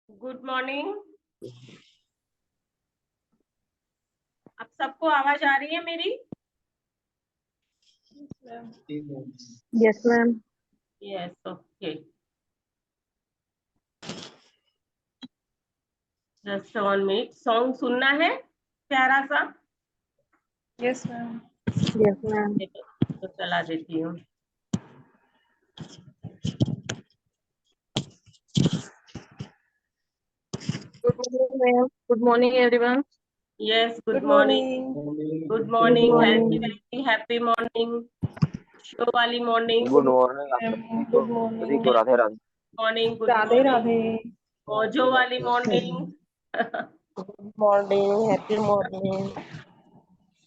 Good morning. आप सबको आवाज आ रही है मेरी? Yes ma'am. Yes, okay. Just 1 minute, song सुनना है प्यारा सा। Yes ma'am. Yes ma'am. तो चला देती हूँ। Good morning ma'am. Good morning everyone. Yes, good good morning. Morning. Good good morning, morning. Healthy happy morning. Show वाली मॉर्निंग। गुड मॉर्निंग आप मैम सभी गुड को सभी मॉर्निंग। को Radhe Radhe. Morning, good Radhe morning. Radhe. मौजो वाली morning. Good morning. Happy morning.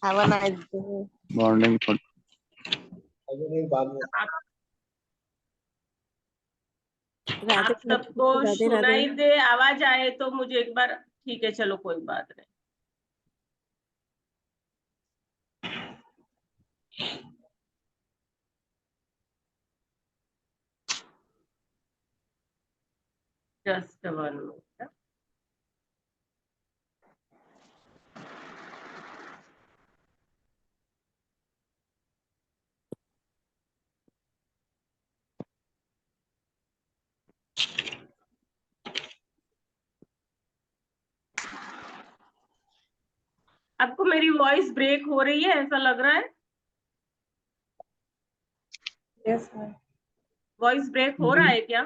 Have a nice day. Morning आप राधे आप सबको राधे राधे। सुनाई दे, आवाज आए तो मुझे एक बार। ठीक है, चलो कोई बात नहीं। Just 1 minute. आपको मेरी वॉइस ब्रेक हो रही है ऐसा लग रहा है? Yes ma'am. वॉइस ब्रेक हो रहा है क्या?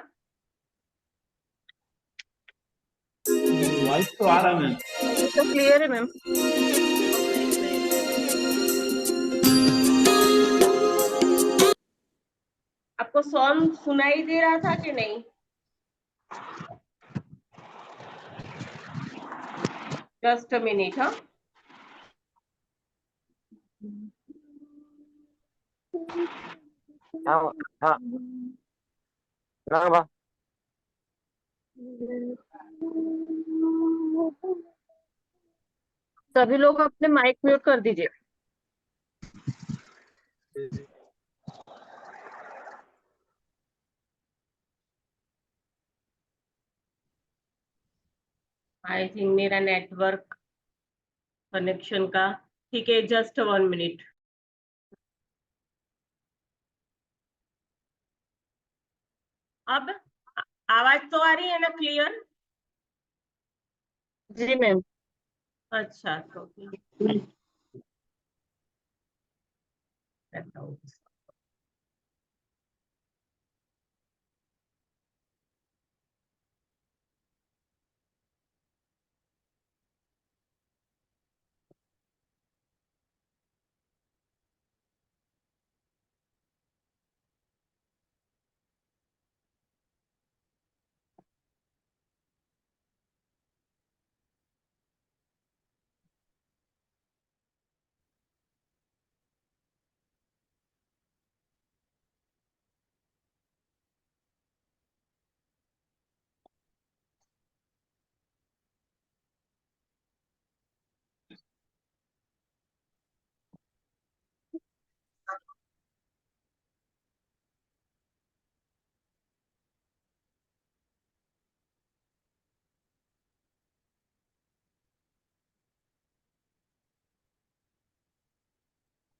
वॉइस तो आ रहा है मैम। तो क्लियर है मैम। आपको सॉन्ग सुनाई दे रहा था कि नहीं? Just a minute. हाँ, हाँ हाँ ना बा सभी लोग अपने माइक म्यूट कर दीजिए। आई थिंक मेरा नेटवर्क कनेक्शन का। ठीक है, जस्ट 1 मिनट। अब आवाज तो आ रही है ना क्लियर? जी मैम। अच्छा, तो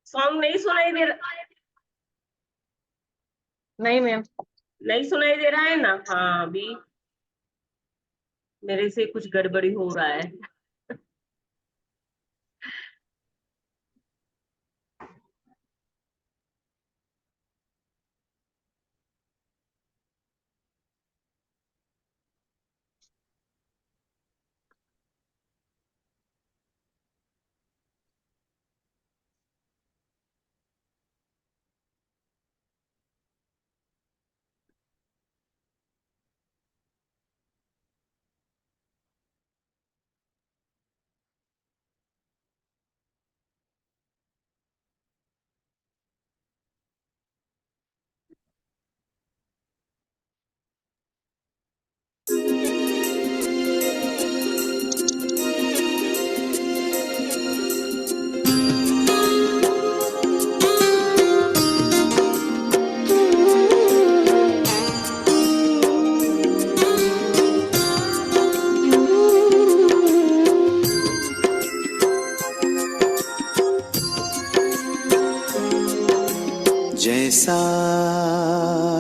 सॉन्ग नहीं सुनाई दे रहा? नहीं मैम। नहीं सुनाई दे रहा है ना? हाँ, अभी मेरे से कुछ गड़बड़ी हो रहा है।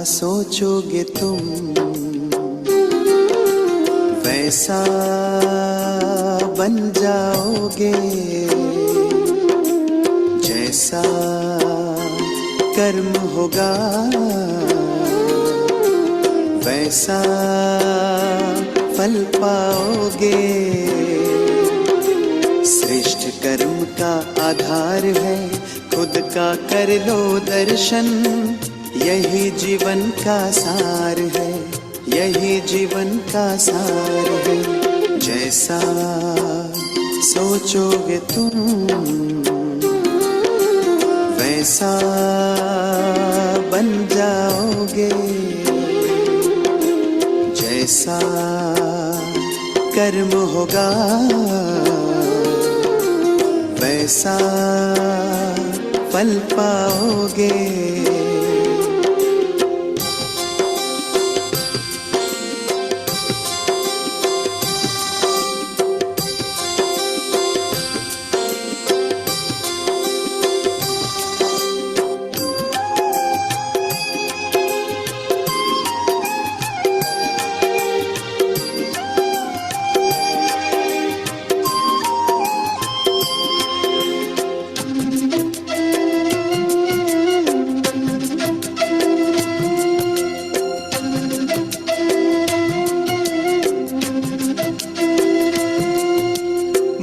सोचोगे तुम वैसा बन जाओगे, जैसा कर्म होगा वैसा फल पाओगे। श्रेष्ठ कर्म का आधार है खुद का कर लो दर्शन, यही जीवन का सार है, यही जीवन का सार है। जैसा सोचोगे तुम वैसा बन जाओगे, जैसा कर्म होगा वैसा फल पाओगे।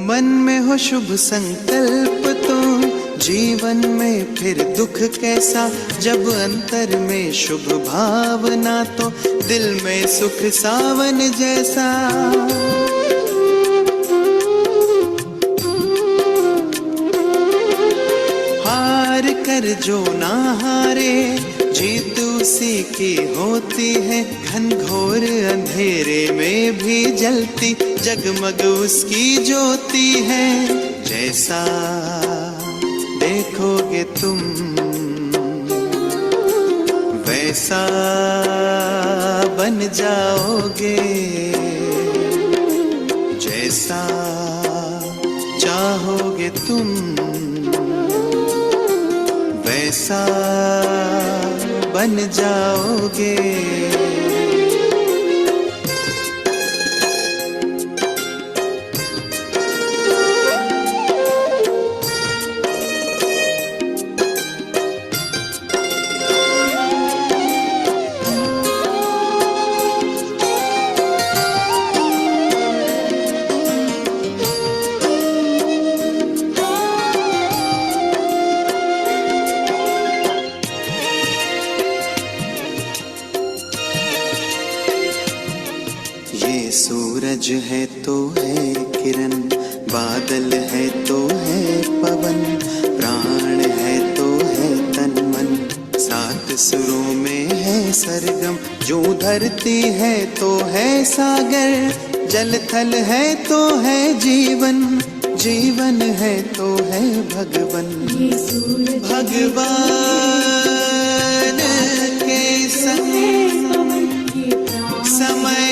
मन में हो शुभ संकल्प तो जीवन में फिर दुख कैसा, जब अंतर में शुभ भावना तो दिल में सुख सावन जैसा। हार कर जो ना हारे जीत उसी की होती है, घनघोर अंधेरे में भी जलती जगमग उसकी ज्योति है। जैसा देखोगे तुम वैसा बन जाओगे, जैसा चाहोगे तुम वैसा बन जाओगे। सूरज है तो है किरण, बादल है तो है पवन, प्राण है तो है तन मन, सात सुरों में है सरगम। जो धरती है तो है सागर, जल थल है तो है जीवन, जीवन है तो है भगवन। भगवान के संग समय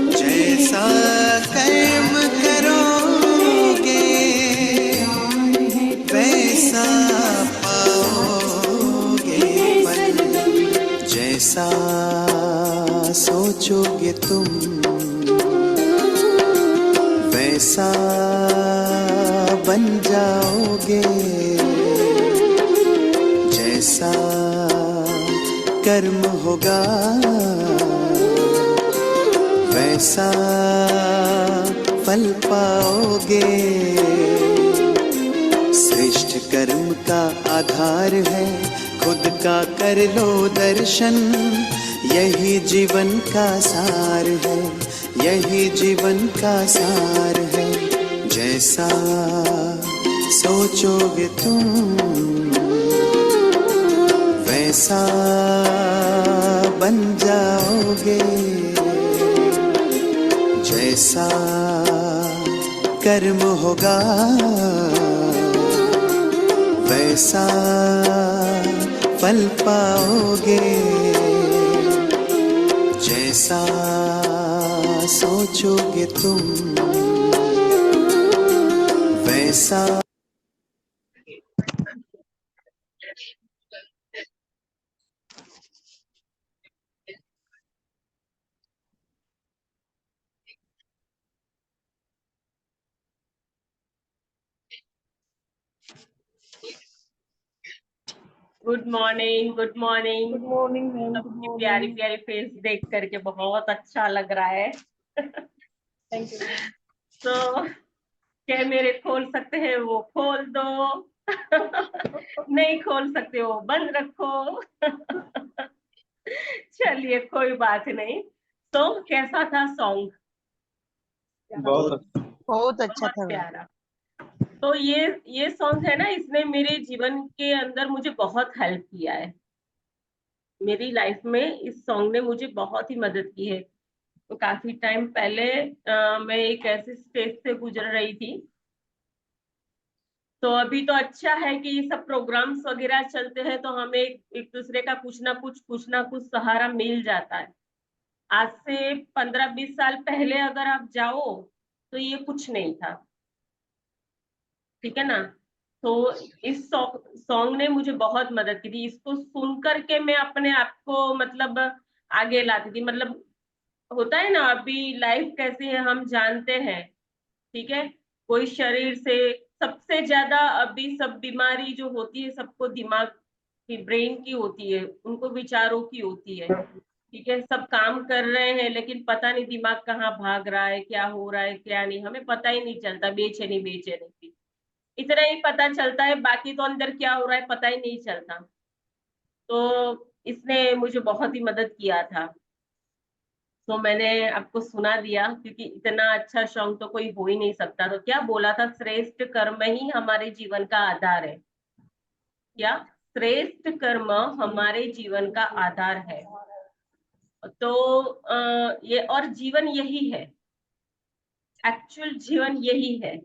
जैसा कर्म करोगे वैसा पाओगे फल, जैसा सोचोगे तुम वैसा बन जाओगे, जैसा कर्म होगा वैसा फल पाओगे। श्रेष्ठ कर्म का आधार है खुद का कर लो दर्शन, यही जीवन का सार है, यही जीवन का सार है। जैसा सोचोगे तुम वैसा बन जाओगे, जैसा कर्म होगा वैसा फल पाओगे, जैसा सोचोगे तुम साथ। Good morning, good morning. Good morning, ma'am. Good सबकी प्यारी morning. प्यारी फेस देख करके बहुत अच्छा लग रहा है। Thank you, ma'am. तो कैमरे खोल सकते हैं वो खोल दो, नहीं खोल सकते वो बंद रखो। चलिए कोई बात नहीं। तो कैसा था सॉन्ग? बहुत बहुत अच्छा बहुत था मैम। प्यारा। तो ये सॉन्ग है ना, इसने मेरे जीवन के अंदर मुझे बहुत हेल्प किया है। मेरी लाइफ में इस सॉन्ग ने मुझे बहुत ही मदद की है। तो काफी टाइम पहले मैं एक ऐसे स्टेज से गुजर रही थी। तो अभी तो अच्छा है कि ये सब प्रोग्राम्स वगैरह चलते हैं, तो हमें एक दूसरे का कुछ ना कुछ सहारा मिल जाता है। आज से 15-20 साल पहले अगर आप जाओ तो ये कुछ नहीं था, ठीक है ना। तो इस सॉन्ग ने मुझे बहुत मदद की थी। इसको सुन करके मैं अपने आप को मतलब आगे लाती थी। मतलब होता है ना, अभी लाइफ कैसी है हम जानते हैं, ठीक है। कोई शरीर से सबसे ज्यादा अभी सब बीमारी जो होती है सबको दिमाग की, ब्रेन की होती है, उनको विचारों की होती है, ठीक है। सब काम कर रहे हैं लेकिन पता नहीं दिमाग कहाँ भाग रहा है, क्या हो रहा है क्या नहीं, हमें पता ही नहीं चलता। बेचैनी बेचैनी की इतना ही पता चलता है, बाकी तो अंदर क्या हो रहा है पता ही नहीं चलता। तो इसने मुझे बहुत ही मदद किया था। तो मैंने आपको सुना दिया क्योंकि इतना अच्छा सॉन्ग तो कोई हो ही नहीं सकता। तो क्या बोला था, श्रेष्ठ कर्म ही हमारे जीवन का आधार है। क्या? श्रेष्ठ कर्म हमारे जीवन का आधार है। तो ये और जीवन यही है, एक्चुअल जीवन यही है।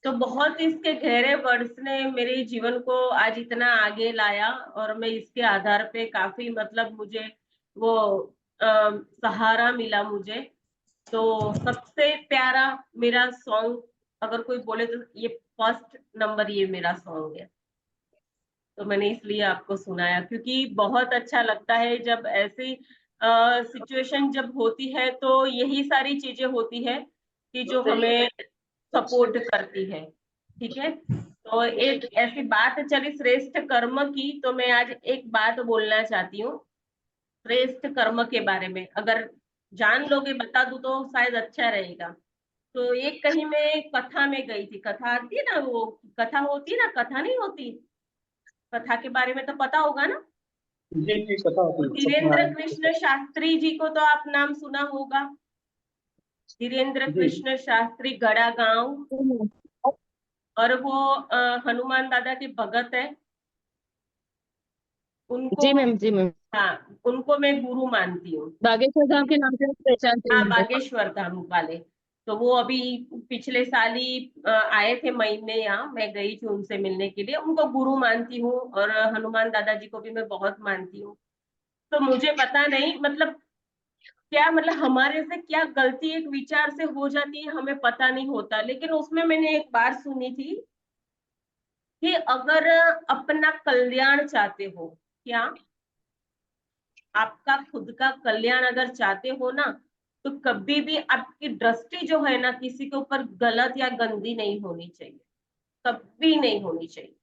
तो बहुत इसके गहरे वर्ड्स ने मेरे जीवन को आज इतना आगे लाया, और मैं इसके आधार पे काफी मतलब मुझे वो सहारा मिला मुझे। तो सबसे प्यारा मेरा सॉन्ग अगर कोई बोले तो ये फर्स्ट नंबर ये मेरा सॉन्ग है। तो मैंने इसलिए आपको सुनाया क्योंकि बहुत अच्छा लगता है जब ऐसी सिचुएशन जब होती है, तो यही सारी चीजें होती है कि जो हमें सपोर्ट करती है, ठीक है। तो एक ऐसी बात चली श्रेष्ठ कर्म की, तो मैं आज एक बात बोलना चाहती हूँ श्रेष्ठ कर्म के बारे में। अगर जान लोगे, बता दूं तो शायद अच्छा रहेगा। तो एक कहीं मैं कथा में गई थी, कथा आती है ना, वो कथा होती है ना, कथा नहीं होती, कथा के बारे में तो पता होगा ना। जी कथा तो धीरेन्द्र कृष्ण शास्त्री जी को तो आप नाम सुना होगा। धीरेन्द्र जी कृष्ण शास्त्री गड़ा गांव, और वो हनुमान दादा के भगत है। उनको, जी मैम, जी मैम। हाँ, उनको मैं गुरु मानती हूँ। बागेश्वर धाम के नाम से पहचान थे हाँ, उनको। बागेश्वर धाम वाले। तो वो अभी पिछले साल ही आए थे मई में यहाँ, मैं गई थी उनसे मिलने के लिए। उनको गुरु मानती हूँ, और हनुमान दादाजी को भी मैं बहुत मानती हूँ। तो मुझे पता नहीं मतलब क्या, मतलब हमारे से क्या गलती एक विचार से हो जाती है हमें पता नहीं होता। लेकिन उसमें मैंने एक बात सुनी थी कि अगर अपना कल्याण चाहते हो, क्या आपका खुद का कल्याण अगर चाहते हो ना, तो कभी भी आपकी दृष्टि जो है ना किसी के ऊपर गलत या गंदी नहीं होनी चाहिए, कभी नहीं होनी चाहिए।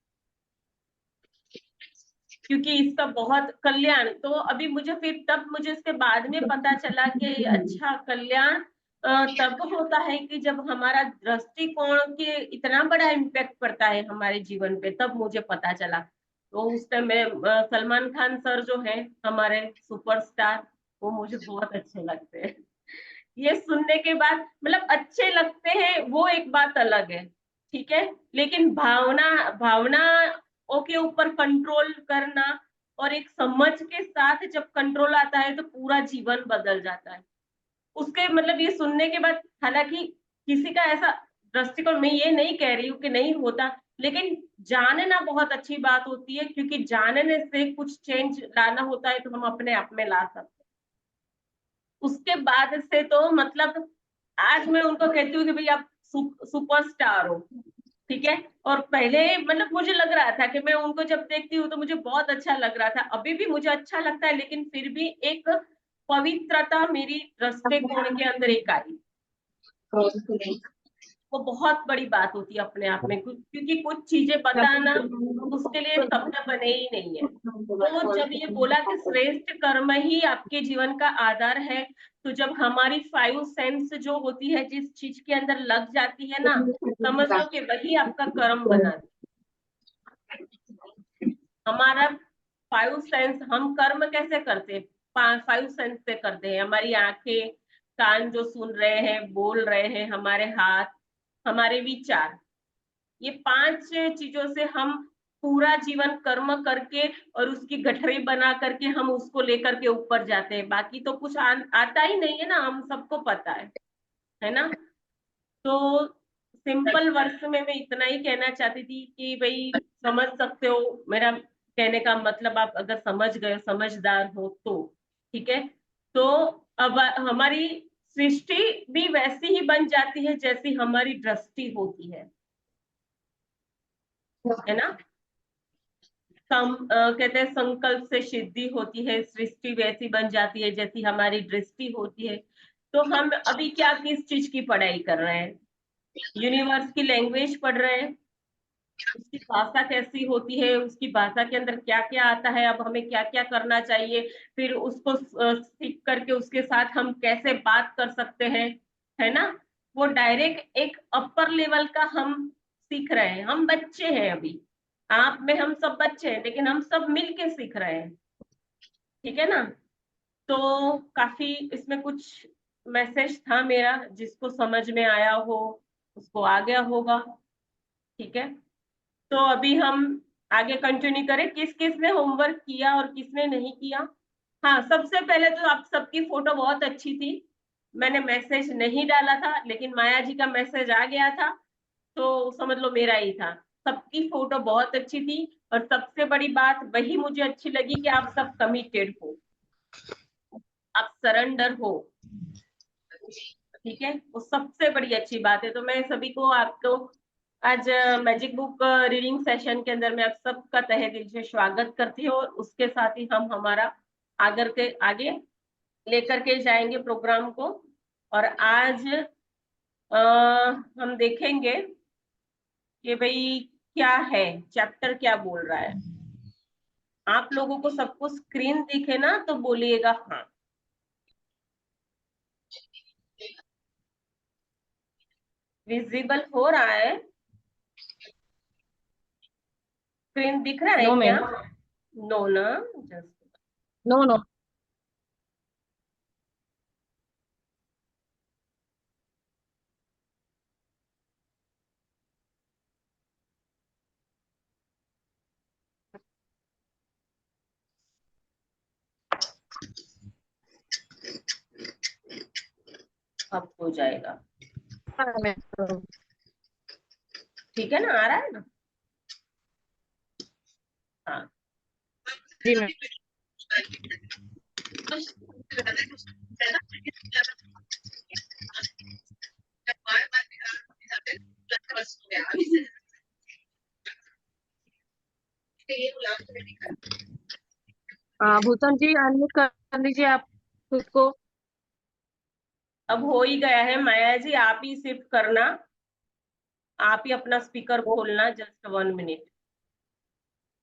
क्योंकि इसका बहुत कल्याण, तो अभी मुझे फिर तब मुझे इसके बाद में पता चला कि अच्छा कल्याण तब होता है कि जब हमारा दृष्टिकोण के इतना बड़ा इम्पैक्ट पड़ता है हमारे जीवन पे, तब मुझे पता चला। तो उस टाइम में सलमान खान सर जो है हमारे सुपरस्टार, वो मुझे बहुत अच्छे लगते हैं। ये सुनने के बाद मतलब अच्छे लगते हैं वो एक बात अलग है, ठीक है। लेकिन भावनाओं के ऊपर कंट्रोल करना, और एक समझ के साथ जब कंट्रोल आता है तो पूरा जीवन बदल जाता है उसके। मतलब ये सुनने के बाद, हालांकि किसी का ऐसा दृष्टिकोण, मैं ये नहीं कह रही हूँ कि नहीं होता, लेकिन जानना बहुत अच्छी बात होती है, क्योंकि जानने से कुछ चेंज लाना होता है तो हम अपने आप में ला सकते हैं। उसके बाद से तो मतलब आज मैं उनको कहती हूँ कि भाई आप सुपरस्टार हो, ठीक है। और पहले मतलब मुझे लग रहा था कि मैं उनको जब देखती हूँ तो मुझे बहुत अच्छा लग रहा था, अभी भी मुझे अच्छा लगता है, लेकिन फिर भी एक पवित्रता मेरी दृष्टिकोण के अंदर एक आई। वो बहुत बड़ी बात होती है अपने आप में, क्योंकि कुछ चीजें बताना उसके लिए शब्द बने ही नहीं है। तो जब ये बोला कि श्रेष्ठ कर्म ही आपके जीवन का आधार है, तो जब हमारी 5 सेंस जो होती है जिस चीज के अंदर लग जाती है ना, समझ लो कि वही आपका कर्म बना हमारा 5 सेंस। हम कर्म कैसे करते हैं? 5 सेंस से करते हैं। हमारी आंखें, कान जो सुन रहे हैं, बोल रहे हैं, हमारे हाथ, हमारे विचार, ये 5 चीजों से हम पूरा जीवन कर्म करके और उसकी गठरी बना करके हम उसको लेकर के ऊपर जाते हैं। बाकी तो कुछ आता ही नहीं है ना, हम सबको पता है ना। तो सिंपल वर्ड्स में मैं इतना ही कहना चाहती थी कि भाई समझ सकते हो मेरा कहने का मतलब, आप अगर समझ गए, समझदार हो तो ठीक है। तो अब हमारी सृष्टि भी वैसी ही बन जाती है जैसी हमारी दृष्टि होती है ना। कहते हैं संकल्प से सिद्धि होती है, सृष्टि वैसी बन जाती है जैसी हमारी दृष्टि होती है। तो हम अभी क्या किस चीज की पढ़ाई कर रहे हैं? यूनिवर्स की लैंग्वेज पढ़ रहे हैं, उसकी भाषा कैसी होती है, उसकी भाषा के अंदर क्या क्या आता है, अब हमें क्या क्या करना चाहिए, फिर उसको सीख करके उसके साथ हम कैसे बात कर सकते हैं, है ना। वो डायरेक्ट एक अपर लेवल का हम सीख रहे हैं। हम बच्चे हैं अभी, आप में हम सब बच्चे हैं, लेकिन हम सब मिलके सीख रहे हैं, ठीक है ना। तो काफी इसमें कुछ मैसेज था मेरा, जिसको समझ में आया हो उसको आ गया होगा, ठीक है। तो अभी हम आगे कंटिन्यू करें, किस किस ने होमवर्क किया और किसने नहीं किया। हाँ, सबसे पहले तो आप सबकी फोटो बहुत अच्छी थी। मैंने मैसेज नहीं डाला था, लेकिन माया जी का मैसेज आ गया था, तो समझ लो मेरा ही था। सबकी फोटो बहुत अच्छी थी, और सबसे बड़ी बात वही मुझे अच्छी लगी कि आप सब कमिटेड हो, आप सरेंडर हो, ठीक है। वो सबसे बड़ी अच्छी बात है। तो मैं सभी को, आपको आज मैजिक बुक रीडिंग सेशन के अंदर मैं आप सबका तहे दिल से स्वागत करती हूँ, और उसके साथ ही हम हमारा आगे लेकर के जाएंगे प्रोग्राम को। और आज हम देखेंगे कि भाई क्या है, चैप्टर क्या बोल रहा है। आप लोगों को सबको स्क्रीन दिखे ना तो बोलिएगा हाँ। विजिबल हो रहा है? स्क्रीन दिख रहा है नो क्या? मैम। नो ना, जस्ट नो नो। अब हो जाएगा, हाँ मैम। ठीक है ना, आ रहा है ना? हाँ, जी मैम। भूषण जी अनम्यूट कर लीजिए आप खुद को। अब हो ही गया है। माया जी आप ही शिफ्ट करना, आप ही अपना स्पीकर खोलना, जस्ट 1 मिनट।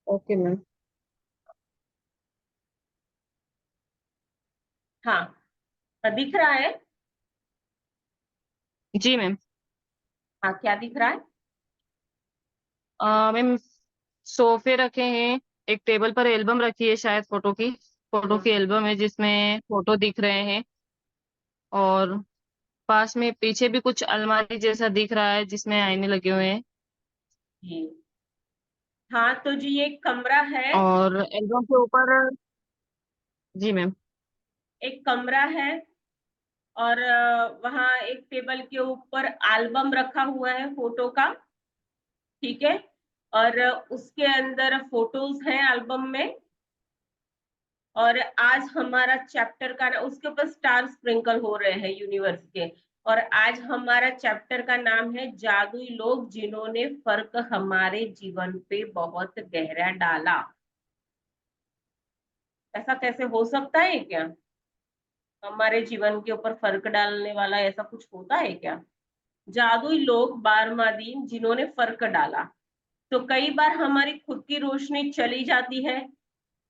Okay ma'am. हाँ, दिख रहा है? जी मैम। हाँ, क्या दिख रहा है? मैम सोफे रखे हैं, एक टेबल पर एल्बम रखी है, शायद फोटो की एल्बम है जिसमें फोटो दिख रहे हैं। और पास में पीछे भी कुछ अलमारी जैसा दिख रहा है जिसमें आईने लगे हुए हैं। जी हाँ, तो जी ये एक कमरा है, और एल्बम के ऊपर। जी मैम। एक कमरा है, और वहाँ एक टेबल के ऊपर एल्बम रखा हुआ है फोटो का, ठीक है। और उसके अंदर फोटोज हैं एल्बम में। और आज हमारा चैप्टर का उसके ऊपर स्टार स्प्रिंकल हो रहे हैं यूनिवर्स के। और आज हमारा चैप्टर का नाम है जादुई लोग जिन्होंने फर्क हमारे जीवन पे बहुत गहरा डाला। ऐसा कैसे हो सकता है क्या? हमारे जीवन के ऊपर फर्क डालने वाला ऐसा कुछ होता है क्या? जादुई लोग 12वां दिन जिन्होंने फर्क डाला। तो कई बार हमारी खुद की रोशनी चली जाती है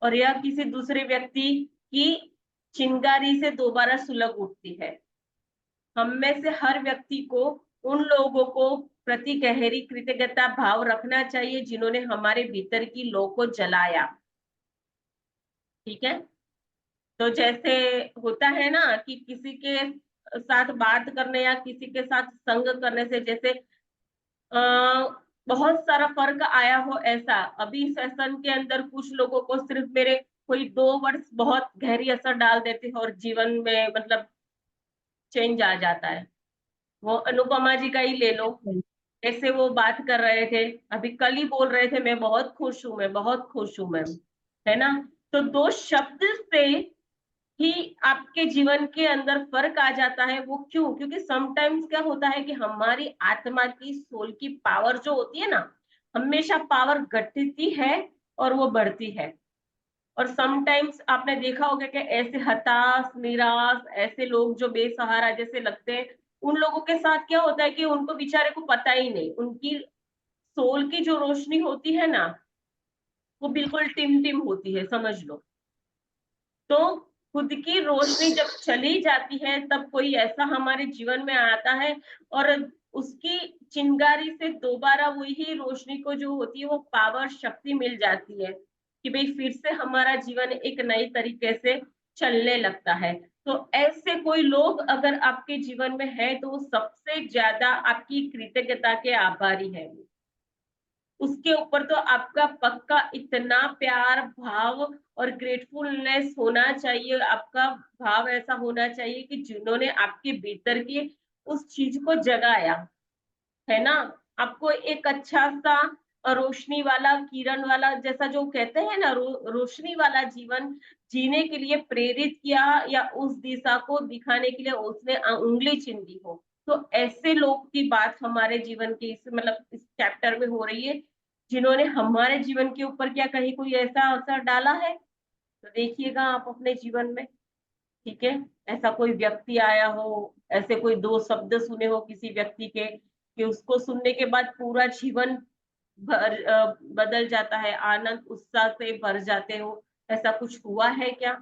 और यह किसी दूसरे व्यक्ति की चिंगारी से दोबारा सुलग उठती है। हम में से हर व्यक्ति को उन लोगों को प्रति गहरी कृतज्ञता भाव रखना चाहिए जिन्होंने हमारे भीतर की लौ को जलाया। ठीक है, तो जैसे होता है ना कि किसी के साथ बात करने या किसी के साथ संग करने से जैसे बहुत सारा फर्क आया हो, ऐसा अभी सेशन के अंदर कुछ लोगों को सिर्फ मेरे कोई 2 वर्ड्स बहुत गहरी असर डाल देते हैं और जीवन में मतलब चेंज आ जाता है। वो अनुपमा जी का ही ले लो, ऐसे वो बात कर रहे थे, अभी कल ही बोल रहे थे मैं बहुत खुश हूं, मैं बहुत खुश हूं मैम, है ना। तो 2 शब्द से ही आपके जीवन के अंदर फर्क आ जाता है। वो क्यों? क्योंकि समटाइम्स क्या होता है कि हमारी आत्मा की सोल की पावर जो होती है ना, हमेशा पावर घटती है और वो बढ़ती है। और समटाइम्स आपने देखा होगा कि ऐसे हताश निराश ऐसे लोग जो बेसहारा जैसे लगते हैं, उन लोगों के साथ क्या होता है कि उनको बेचारे को पता ही नहीं, उनकी सोल की जो रोशनी होती है ना, वो बिल्कुल टिम टिम होती है, समझ लो। तो खुद की रोशनी जब चली जाती है तब कोई ऐसा हमारे जीवन में आता है और उसकी चिंगारी से दोबारा वही रोशनी को जो होती है वो पावर शक्ति मिल जाती है कि भाई फिर से हमारा जीवन एक नई तरीके से चलने लगता है। तो ऐसे कोई लोग अगर आपके जीवन में है तो वो सबसे ज्यादा आपकी कृतज्ञता के आभारी है। उसके ऊपर तो आपका पक्का इतना प्यार भाव और ग्रेटफुलनेस होना चाहिए, आपका भाव ऐसा होना चाहिए कि जिन्होंने आपके भीतर की उस चीज को जगाया, है ना। आपको एक अच्छा सा रोशनी वाला किरण वाला जैसा जो कहते हैं ना रोशनी वाला जीवन जीने के लिए प्रेरित किया या उस दिशा को दिखाने के लिए उसने उंगली चिंदी हो। तो ऐसे लोग की बात हमारे जीवन के इस मतलब इस चैप्टर में हो रही है जिन्होंने हमारे जीवन के ऊपर क्या कहीं कोई ऐसा असर डाला है। तो देखिएगा आप अपने जीवन में, ठीक है, ऐसा कोई व्यक्ति आया हो, ऐसे कोई 2 शब्द सुने हो किसी व्यक्ति के कि उसको सुनने के बाद पूरा जीवन बदल जाता है, आनंद उत्साह से भर जाते हो, ऐसा कुछ हुआ है क्या?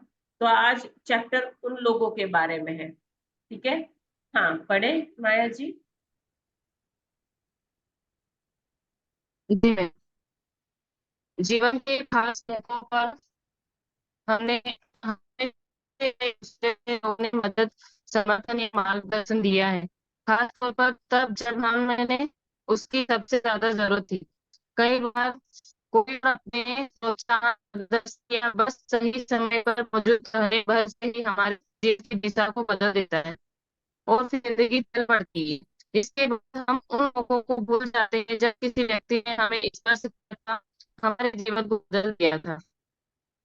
तो आज चैप्टर उन लोगों के बारे में है, ठीक है। हाँ पढ़े माया जी। जी मैम। जीवन के खास मौकों पर हमने हमें लोगों ने मदद समर्थन या मार्गदर्शन दिया है, खास तौर पर तब जब मैंने उसकी सबसे ज्यादा जरूरत थी। कई बार कोई अपने सोचा मार्गदर्शन या बस सही समय पर मौजूद रहने भर से ही हमारे जीवन की दिशा को बदल देता है और फिर जिंदगी चल पड़ती है। इसके बाद हम उन लोगों को भूल जाते हैं जब किसी व्यक्ति ने हमें स्पर्श किया था, हमारे जीवन को बदल दिया था।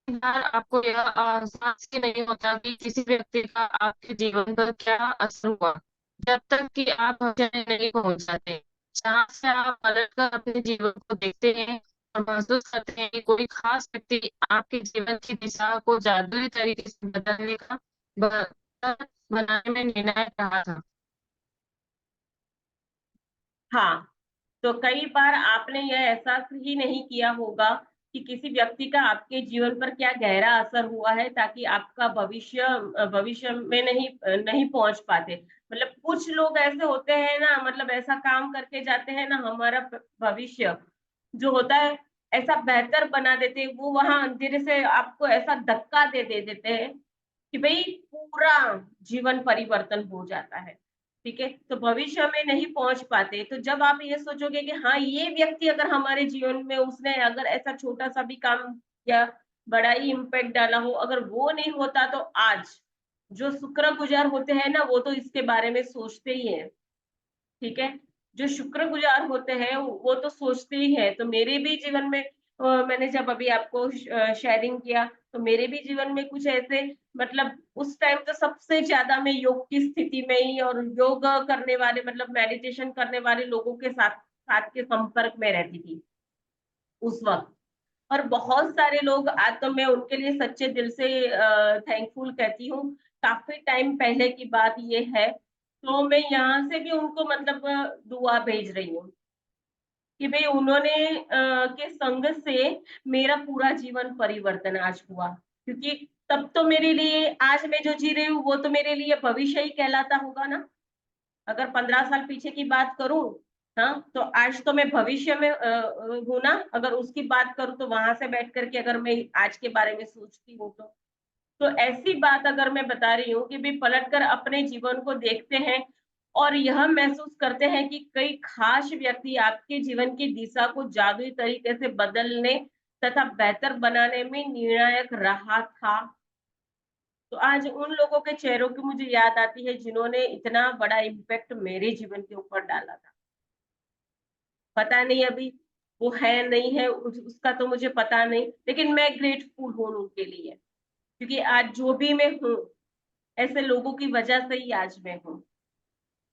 यार आपको यह एहसास ही नहीं होता कि किसी व्यक्ति का आपके जीवन पर क्या असर हुआ, जब तक कि आप हमें नहीं पहुंच जाते। जहाँ से आप पलट कर अपने जीवन को देखते हैं और महसूस करते हैं कि कोई खास व्यक्ति आपके जीवन की दिशा को जादुई तरीके से बदलने का बनाने में निर्णायक रहा था। हाँ, तो कई बार आपने यह एहसास ही नहीं किया होगा कि किसी व्यक्ति का आपके जीवन पर क्या गहरा असर हुआ है ताकि आपका भविष्य में नहीं पहुंच पाते। मतलब कुछ लोग ऐसे होते हैं ना, मतलब ऐसा काम करके जाते हैं ना, हमारा भविष्य जो होता है ऐसा बेहतर बना देते हैं, वो वहां अंधेरे से आपको ऐसा धक्का दे देते हैं कि भाई पूरा जीवन परिवर्तन हो जाता है। ठीक है, तो भविष्य में नहीं पहुंच पाते। तो जब आप ये सोचोगे कि हाँ ये व्यक्ति अगर हमारे जीवन में उसने अगर ऐसा छोटा सा भी काम या बड़ा ही इम्पैक्ट डाला हो, अगर वो नहीं होता तो आज जो शुक्रगुजार होते हैं ना वो तो इसके बारे में सोचते ही हैं। ठीक है, जो शुक्रगुजार होते हैं वो तो सोचते ही है। तो मेरे भी जीवन में मैंने जब अभी आपको शेयरिंग किया तो मेरे भी जीवन में कुछ ऐसे मतलब उस टाइम तो सबसे ज्यादा मैं योग की स्थिति में ही और योग करने वाले मतलब मेडिटेशन करने वाले लोगों के साथ साथ के संपर्क में रहती थी उस वक्त। और बहुत सारे लोग, आज तो मैं उनके लिए सच्चे दिल से थैंकफुल कहती हूँ। काफी टाइम पहले की बात ये है, तो मैं यहाँ से भी उनको मतलब दुआ भेज रही हूँ कि भाई उन्होंने के संग से मेरा पूरा जीवन परिवर्तन आज हुआ। क्योंकि तब तो मेरे लिए, आज मैं जो जी रही हूँ वो तो मेरे लिए भविष्य ही कहलाता होगा ना। अगर 15 साल पीछे की बात करूं, हाँ, तो आज तो मैं भविष्य में हूं ना। अगर उसकी बात करूं तो वहां से बैठ करके अगर मैं आज के बारे में सोचती हूँ तो ऐसी बात अगर मैं बता रही हूँ कि भी पलटकर अपने जीवन को देखते हैं और यह महसूस करते हैं कि कई खास व्यक्ति आपके जीवन की दिशा को जादुई तरीके से बदलने तथा बेहतर बनाने में निर्णायक रहा था। तो आज उन लोगों के चेहरों की मुझे याद आती है जिन्होंने इतना बड़ा इम्पैक्ट मेरे जीवन के ऊपर डाला था। पता नहीं अभी वो है नहीं है उसका तो मुझे पता नहीं, लेकिन मैं ग्रेटफुल हूँ उनके लिए। क्योंकि आज जो भी मैं हूँ, ऐसे लोगों की वजह से ही आज मैं हूँ।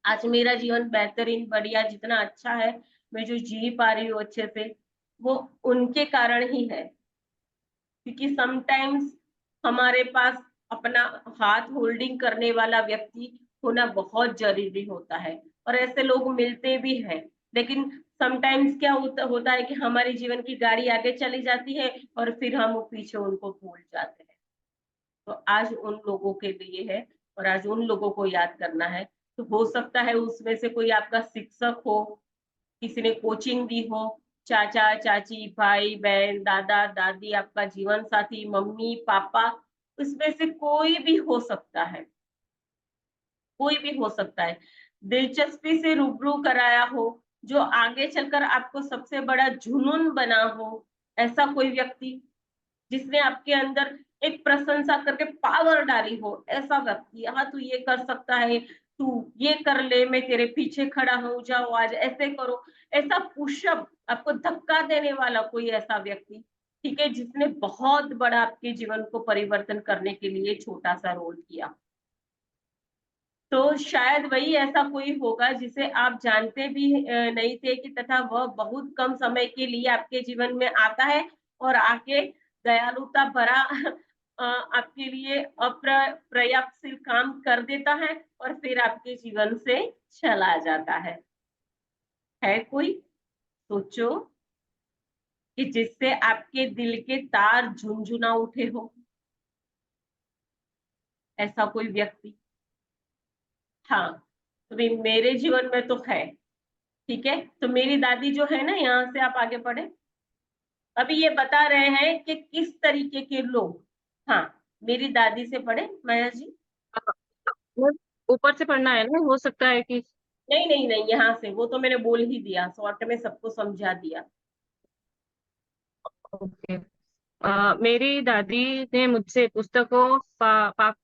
आज मेरा जीवन बेहतरीन बढ़िया जितना अच्छा है, मैं जो जी पा रही हूँ अच्छे से, वो उनके कारण ही है। क्योंकि समटाइम्स हमारे पास अपना हाथ होल्डिंग करने वाला व्यक्ति होना बहुत जरूरी होता है और ऐसे लोग मिलते भी हैं। लेकिन समटाइम्स क्या होता है कि हमारे जीवन की गाड़ी आगे चली जाती है और फिर हम पीछे उनको भूल जाते हैं। तो आज उन लोगों के लिए है और आज उन लोगों को याद करना है। तो हो सकता है उसमें से कोई आपका शिक्षक हो, किसी ने कोचिंग दी हो, चाचा चाची, भाई बहन, दादा दादी, आपका जीवन साथी, मम्मी पापा, उसमें से कोई भी हो सकता है। कोई भी हो सकता है। दिलचस्पी से रूबरू कराया हो, जो आगे चलकर आपको सबसे बड़ा जुनून बना हो, ऐसा कोई व्यक्ति जिसने आपके अंदर एक प्रशंसा करके पावर डाली हो, ऐसा व्यक्ति, हाँ तू ये कर सकता है, तू ये कर ले, मैं तेरे पीछे खड़ा हो जाओ, आज ऐसे करो, ऐसा पुशअप आपको धक्का देने वाला कोई ऐसा व्यक्ति, ठीक है, जिसने बहुत बड़ा आपके जीवन को परिवर्तन करने के लिए छोटा सा रोल किया। तो शायद वही ऐसा कोई होगा जिसे आप जानते भी नहीं थे कि, तथा वह बहुत कम समय के लिए आपके जीवन में आता है और आके दयालुता भरा आपके लिए अप्रयाप्तशील काम कर देता है और फिर आपके जीवन से चला जाता है कोई? सोचो कि जिससे आपके दिल के तार झुनझुना उठे हो, ऐसा कोई व्यक्ति। हाँ, तो मेरे जीवन में तो है। ठीक है, तो मेरी दादी जो है ना, यहाँ से आप आगे पढ़े, अभी ये बता रहे हैं कि किस तरीके के लोग। हाँ, मेरी दादी से पढ़े माया जी। वो ऊपर से पढ़ना है ना, हो सकता है कि नहीं नहीं नहीं, यहाँ से, वो तो मैंने बोल ही दिया, शॉर्ट में सबको समझा दिया। ओके। मेरी दादी ने मुझसे पुस्तकों, पाक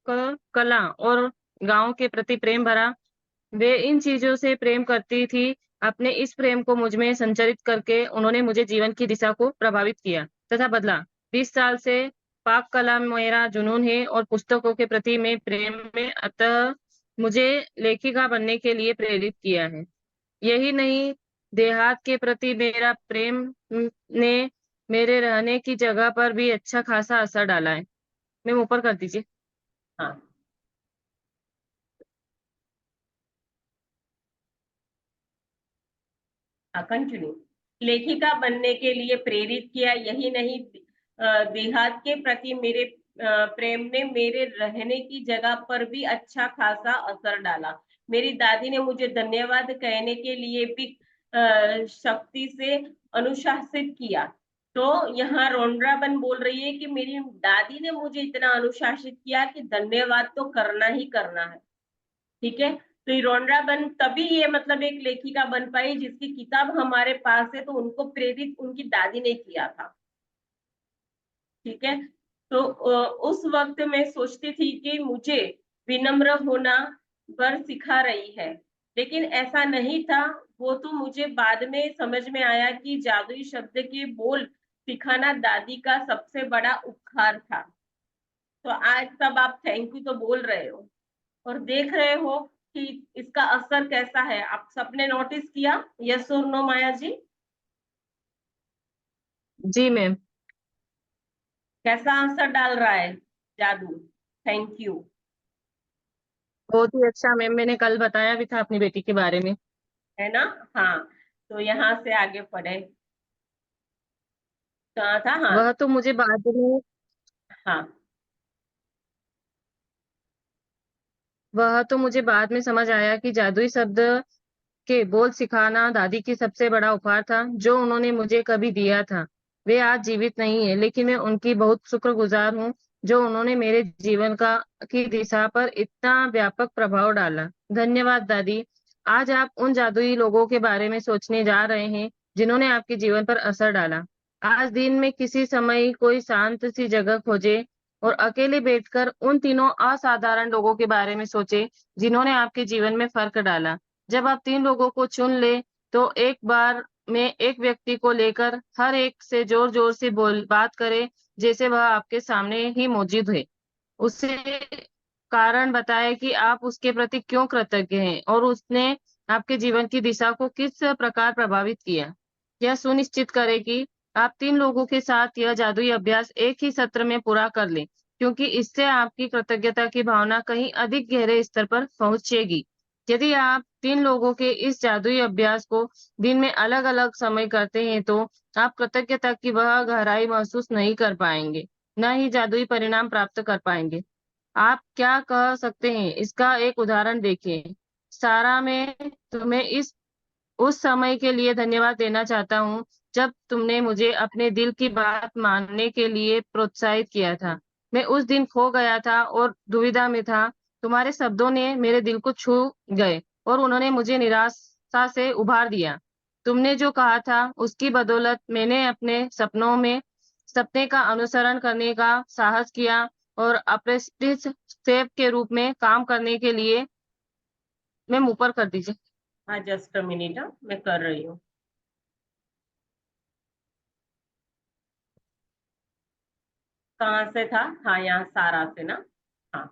कला और गांव के प्रति प्रेम भरा। वे इन चीजों से प्रेम करती थी। अपने इस प्रेम को मुझ में संचारित करके उन्होंने मुझे जीवन की दिशा को प्रभावित किया तथा बदला। 20 साल से पाक कला मेरा जुनून है और पुस्तकों के प्रति मैं प्रेम में, अतः मुझे लेखिका बनने के लिए प्रेरित किया है। यही नहीं, देहात के प्रति मेरा प्रेम ने मेरे रहने की जगह पर भी अच्छा खासा असर डाला है। मैम ऊपर कर दीजिए। हाँ, कंटिन्यू। लेखिका बनने के लिए प्रेरित किया, यही नहीं, देहात के प्रति मेरे प्रेम ने मेरे रहने की जगह पर भी अच्छा खासा असर डाला। मेरी दादी ने मुझे धन्यवाद कहने के लिए भी शक्ति से अनुशासित किया। तो यहाँ रोंड्राबन बोल रही है कि मेरी दादी ने मुझे इतना अनुशासित किया कि धन्यवाद तो करना ही करना है। ठीक है, तो रोंड्रा बन तभी ये मतलब एक लेखिका बन पाई जिसकी किताब हमारे पास है, तो उनको प्रेरित उनकी दादी ने किया था। ठीक है, तो उस वक्त मैं सोचती थी कि मुझे विनम्र होना पर सिखा रही है, लेकिन ऐसा नहीं था। वो तो मुझे बाद में समझ में आया कि जादुई शब्द के बोल सिखाना दादी का सबसे बड़ा उपहार था। तो आज सब आप थैंक यू तो बोल रहे हो और देख रहे हो कि इसका असर कैसा है। आप सबने नोटिस किया? यस और नो माया जी? जी मैम। कैसा असर डाल रहा है जादू? Thank you. बहुत ही अच्छा मैम, मैंने कल बताया भी था अपनी बेटी के बारे में। है ना? हाँ, तो यहाँ से आगे पढ़े। कहाँ था? हाँ वह तो मुझे बाद में हाँ वह तो मुझे बाद में समझ आया कि जादुई शब्द के बोल सिखाना दादी की सबसे बड़ा उपहार था जो उन्होंने मुझे कभी दिया था। वे आज जीवित नहीं है, लेकिन मैं उनकी बहुत शुक्रगुजार हूँ जो उन्होंने मेरे जीवन की दिशा पर इतना व्यापक प्रभाव डाला। धन्यवाद दादी। आज आप उन जादुई लोगों के बारे में सोचने जा रहे हैं जिन्होंने आपके जीवन पर असर डाला। आज दिन में किसी समय कोई शांत सी जगह खोजे और अकेले बैठकर उन तीनों असाधारण लोगों के बारे में सोचे जिन्होंने आपके जीवन में फर्क डाला। जब आप 3 लोगों को चुन ले, तो एक बार में एक व्यक्ति को लेकर हर एक से जोर-जोर से बात करें, जैसे वह आपके सामने ही मौजूद है। उसे कारण बताएं कि आप उसके प्रति क्यों कृतज्ञ हैं और उसने आपके जीवन की दिशा को किस प्रकार प्रभावित किया। यह सुनिश्चित करें कि आप 3 लोगों के साथ यह जादुई अभ्यास एक ही सत्र में पूरा कर लें, क्योंकि इससे आपकी कृतज्ञता की भावना कहीं अधिक गहरे स्तर पर पहुंचेगी। यदि आप 3 लोगों के इस जादुई अभ्यास को दिन में अलग-अलग समय करते हैं, तो आप कृतज्ञता की वह गहराई महसूस नहीं कर पाएंगे, न ही जादुई परिणाम प्राप्त कर पाएंगे। आप क्या कह सकते हैं, इसका एक उदाहरण देखें। सारा, मैं तुम्हें इस उस समय के लिए धन्यवाद देना चाहता हूँ, जब तुमने मुझे अपने दिल की बात मानने के लिए प्रोत्साहित किया था। मैं उस दिन खो गया था और दुविधा में था। तुम्हारे शब्दों ने मेरे दिल को छू गए और उन्होंने मुझे निराशा से उभार दिया। तुमने जो कहा था, उसकी बदौलत मैंने अपने सपने का अनुसरण करने का साहस किया और अप्रेंटिस शेफ के रूप में काम करने के लिए मैम ऊपर कर दीजिए। हाँ, जस्ट अ मिनट, मैं कर रही हूँ। कहाँ से था? हाँ, यहाँ सारा से ना? हाँ,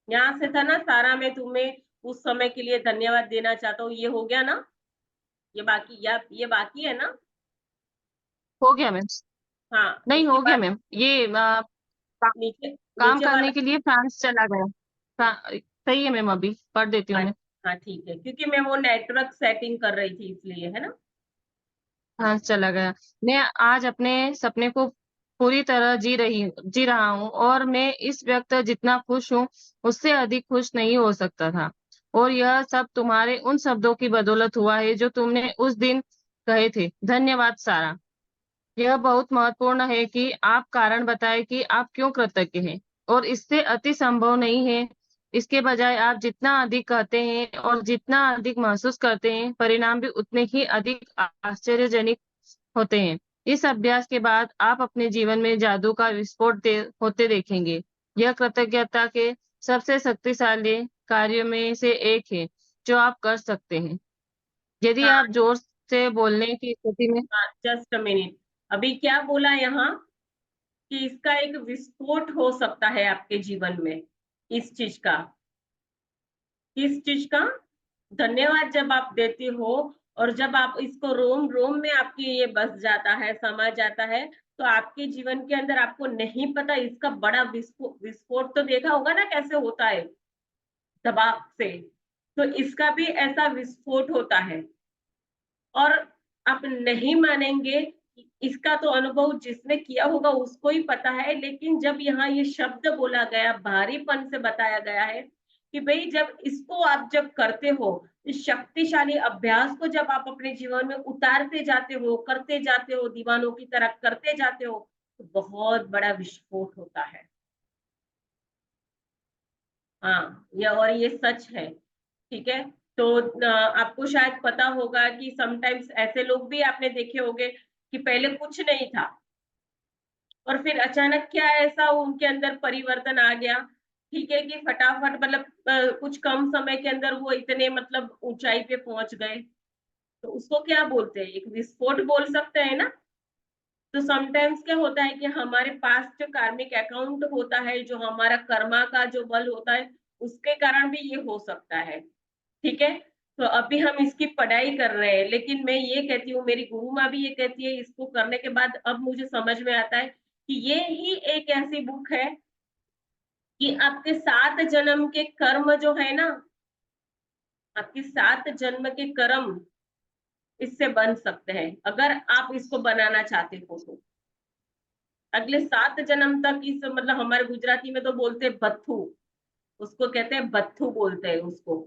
यहाँ से था ना सारा। मैं तुम्हें उस समय के लिए धन्यवाद देना चाहता हूँ। ये हो गया ना? ये बाकी है ना? हो गया मैम। हाँ, नहीं, उसके हो गया बाद मैम। ये नीचे काम नीचे वाला। करने के लिए फ्रांस चला गया। सही है मैम, अभी पढ़ देती हूँ हाँ मैं। हाँ, ठीक है, क्योंकि मैं वो नेटवर्क सेटिंग कर रही थी इसलिए, है ना? फ्रांस चला गया। मैं आज अपने सपने को पूरी तरह जी रहा हूँ और मैं इस वक्त जितना खुश हूँ उससे अधिक खुश नहीं हो सकता था। और यह सब तुम्हारे उन शब्दों की बदौलत हुआ है जो तुमने उस दिन कहे थे। धन्यवाद सारा। यह बहुत महत्वपूर्ण है कि आप कारण बताएं कि आप क्यों कृतज्ञ हैं, और इससे अति संभव नहीं है। इसके बजाय आप जितना अधिक कहते हैं और जितना अधिक महसूस करते हैं, परिणाम भी उतने ही अधिक आश्चर्यजनक होते हैं। इस अभ्यास के बाद आप अपने जीवन में जादू का विस्फोट होते देखेंगे। यह कृतज्ञता के सबसे शक्तिशाली कार्यों में से एक है जो आप कर सकते हैं। यदि हाँ आप जोर से बोलने की स्थिति में हाँ, जस्ट अ मिनट। अभी क्या बोला यहाँ कि इसका एक विस्फोट हो सकता है आपके जीवन में। इस चीज का, किस चीज का धन्यवाद जब आप देते हो और जब आप इसको रोम रोम में आपकी ये बस जाता है, समा जाता है, तो आपके जीवन के अंदर आपको नहीं पता इसका बड़ा विस्फोट तो देखा होगा ना कैसे होता है दबाव से। तो इसका भी ऐसा विस्फोट होता है। और आप नहीं मानेंगे, इसका तो अनुभव जिसने किया होगा उसको ही पता है। लेकिन जब यहाँ ये शब्द बोला गया, भारीपन से बताया गया है कि भाई जब इसको आप जब करते हो, इस शक्तिशाली अभ्यास को जब आप अपने जीवन में उतारते जाते हो, करते जाते हो, दीवानों की तरह करते जाते हो, तो बहुत बड़ा विस्फोट होता है। हाँ, ये सच है। ठीक है। तो आपको शायद पता होगा कि समटाइम्स ऐसे लोग भी आपने देखे होंगे कि पहले कुछ नहीं था और फिर अचानक क्या ऐसा उनके अंदर परिवर्तन आ गया। ठीक है, कि फटाफट मतलब कुछ कम समय के अंदर वो इतने मतलब ऊंचाई पे पहुंच गए। तो उसको क्या बोलते हैं? एक विस्फोट बोल सकते हैं ना? तो समटाइम्स क्या होता है कि हमारे पास जो कार्मिक अकाउंट होता है, जो हमारा कर्मा का जो बल होता है, उसके कारण भी ये हो सकता है। ठीक है, तो अभी हम इसकी पढ़ाई कर रहे हैं, लेकिन मैं ये कहती हूँ, मेरी गुरु माँ भी ये कहती है, इसको करने के बाद अब मुझे समझ में आता है कि ये ही एक ऐसी बुक है कि आपके 7 जन्म के कर्म जो है ना, आपके 7 जन्म के कर्म इससे बन सकते हैं, अगर आप इसको बनाना चाहते हो तो। अगले 7 जन्म तक इस मतलब हमारे गुजराती में तो बोलते हैं बत्थू, उसको कहते हैं बत्थू बोलते हैं उसको।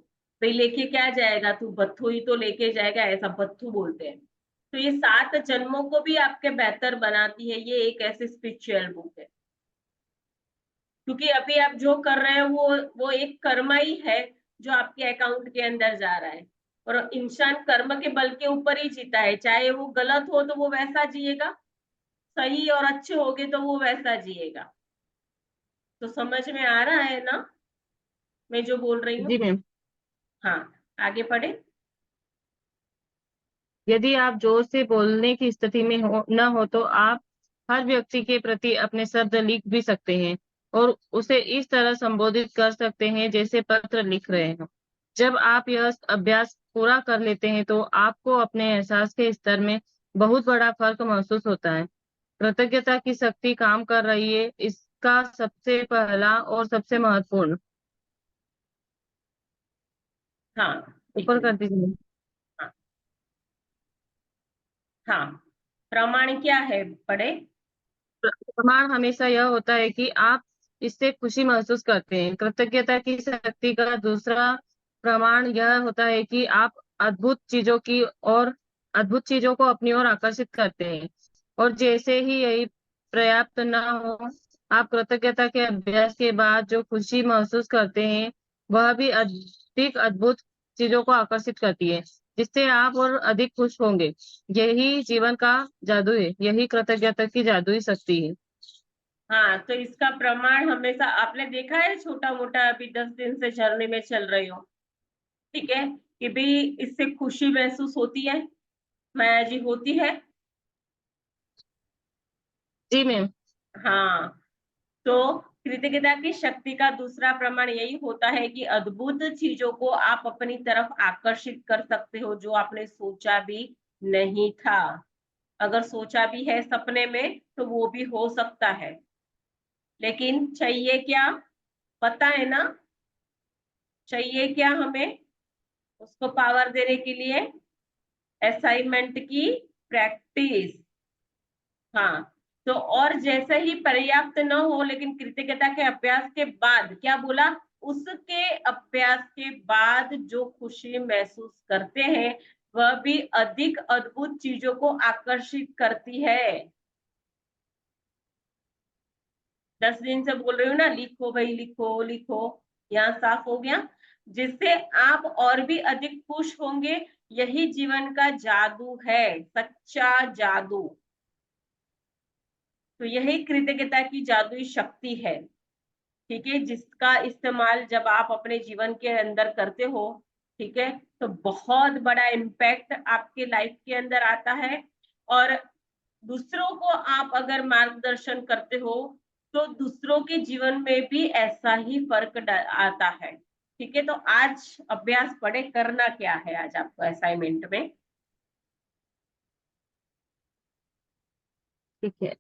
भाई लेके क्या जाएगा तू, बत्थू ही तो लेके जाएगा, ऐसा बत्थू बोलते हैं। तो ये 7 जन्मों को भी आपके बेहतर बनाती है, ये एक ऐसी स्पिरिचुअल बुक है। क्योंकि अभी आप जो कर रहे हैं वो एक कर्म ही है जो आपके अकाउंट के अंदर जा रहा है, और इंसान कर्म के बल के ऊपर ही जीता है। चाहे वो गलत हो तो वो वैसा जिएगा, सही और अच्छे होगे तो वो वैसा जिएगा। तो समझ में आ रहा है ना मैं जो बोल रही हूँ? जी मैम। हाँ, आगे पढ़े। यदि आप जोर से बोलने की स्थिति में न हो तो आप हर व्यक्ति के प्रति अपने शब्द लिख भी सकते हैं और उसे इस तरह संबोधित कर सकते हैं जैसे पत्र लिख रहे हो। जब आप यह अभ्यास पूरा कर लेते हैं तो आपको अपने एहसास के स्तर में बहुत बड़ा फर्क महसूस होता है। कृतज्ञता की शक्ति काम कर रही है, इसका सबसे पहला और सबसे महत्वपूर्ण। हाँ, ठीक ऊपर है। कर दीजिए। हाँ, हाँ, प्रमाण क्या है, पढ़े। प्रमाण हमेशा यह होता है कि आप इससे खुशी महसूस करते हैं। कृतज्ञता की शक्ति का दूसरा प्रमाण यह होता है कि आप अद्भुत चीजों को अपनी ओर आकर्षित करते हैं। और जैसे ही यही पर्याप्त न हो, आप कृतज्ञता के अभ्यास के बाद जो खुशी महसूस करते हैं वह भी अधिक अद्भुत चीजों को आकर्षित करती है, जिससे आप और अधिक खुश होंगे। यही जीवन का जादू है, यही कृतज्ञता की जादुई शक्ति है। हाँ, तो इसका प्रमाण हमेशा आपने देखा है, छोटा मोटा अभी 10 दिन से जर्नी में चल रही हो, ठीक है, कि भी इससे खुशी महसूस होती है, माया जी होती है। जी मैम। हाँ, तो कृतज्ञता की शक्ति का दूसरा प्रमाण यही होता है कि अद्भुत चीजों को आप अपनी तरफ आकर्षित कर सकते हो, जो आपने सोचा भी नहीं था। अगर सोचा भी है सपने में तो वो भी हो सकता है, लेकिन चाहिए क्या, पता है ना? चाहिए क्या हमें उसको पावर देने के लिए? असाइनमेंट की प्रैक्टिस। हाँ, तो और जैसे ही पर्याप्त न हो, लेकिन कृतज्ञता के अभ्यास के बाद क्या बोला, उसके अभ्यास के बाद जो खुशी महसूस करते हैं वह भी अधिक अद्भुत चीजों को आकर्षित करती है। 10 दिन से बोल रही हूँ ना, लिखो भाई, लिखो लिखो, यहाँ साफ हो गया। जिससे आप और भी अधिक खुश होंगे, यही जीवन का जादू है, सच्चा जादू। तो यही कृतज्ञता की जादुई शक्ति है, ठीक है, जिसका इस्तेमाल जब आप अपने जीवन के अंदर करते हो, ठीक है, तो बहुत बड़ा इम्पैक्ट आपके लाइफ के अंदर आता है। और दूसरों को आप अगर मार्गदर्शन करते हो तो दूसरों के जीवन में भी ऐसा ही फर्क आता है। ठीक है, तो आज अभ्यास पढ़े, करना क्या है आज आपको असाइनमेंट में? ठीक है।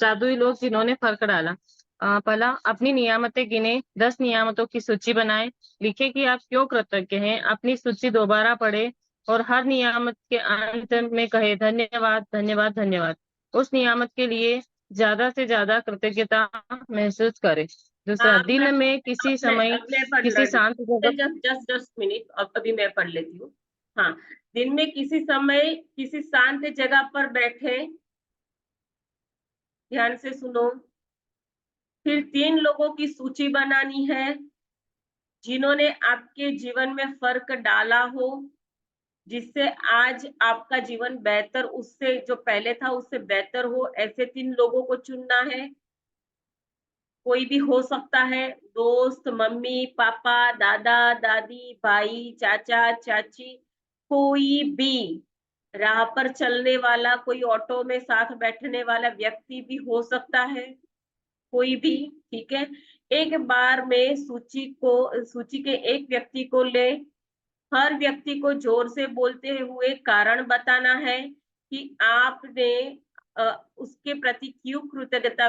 जादुई लोग जिन्होंने फर्क डाला। पहला, अपनी नियामतें गिने, 10 नियामतों की सूची बनाएं। लिखे कि आप क्यों कृतज्ञ हैं। अपनी सूची दोबारा पढ़े और हर नियामत के अंत में कहे धन्यवाद धन्यवाद धन्यवाद। उस नियामत के लिए ज्यादा से ज्यादा कृतज्ञता महसूस करें। दूसरा, हाँ, दिन में किसी समय अब मैं पढ़ किसी शांत जगह। जस्ट मिनट, अब अभी मैं पढ़ लेती हूँ। हाँ, दिन में किसी समय किसी शांत जगह पर बैठे, ध्यान से सुनो। फिर 3 लोगों की सूची बनानी है जिन्होंने आपके जीवन में फर्क डाला हो, जिससे आज आपका जीवन बेहतर, उससे जो पहले था उससे बेहतर हो। ऐसे 3 लोगों को चुनना है। कोई भी हो सकता है, दोस्त, मम्मी पापा, दादा दादी, भाई, चाचा चाची, कोई भी। राह पर चलने वाला, कोई ऑटो में साथ बैठने वाला व्यक्ति भी हो सकता है, कोई भी, ठीक है। एक बार में सूची के एक व्यक्ति को ले, हर व्यक्ति को जोर से बोलते हुए कारण बताना है कि आपने उसके प्रति क्यों कृतज्ञता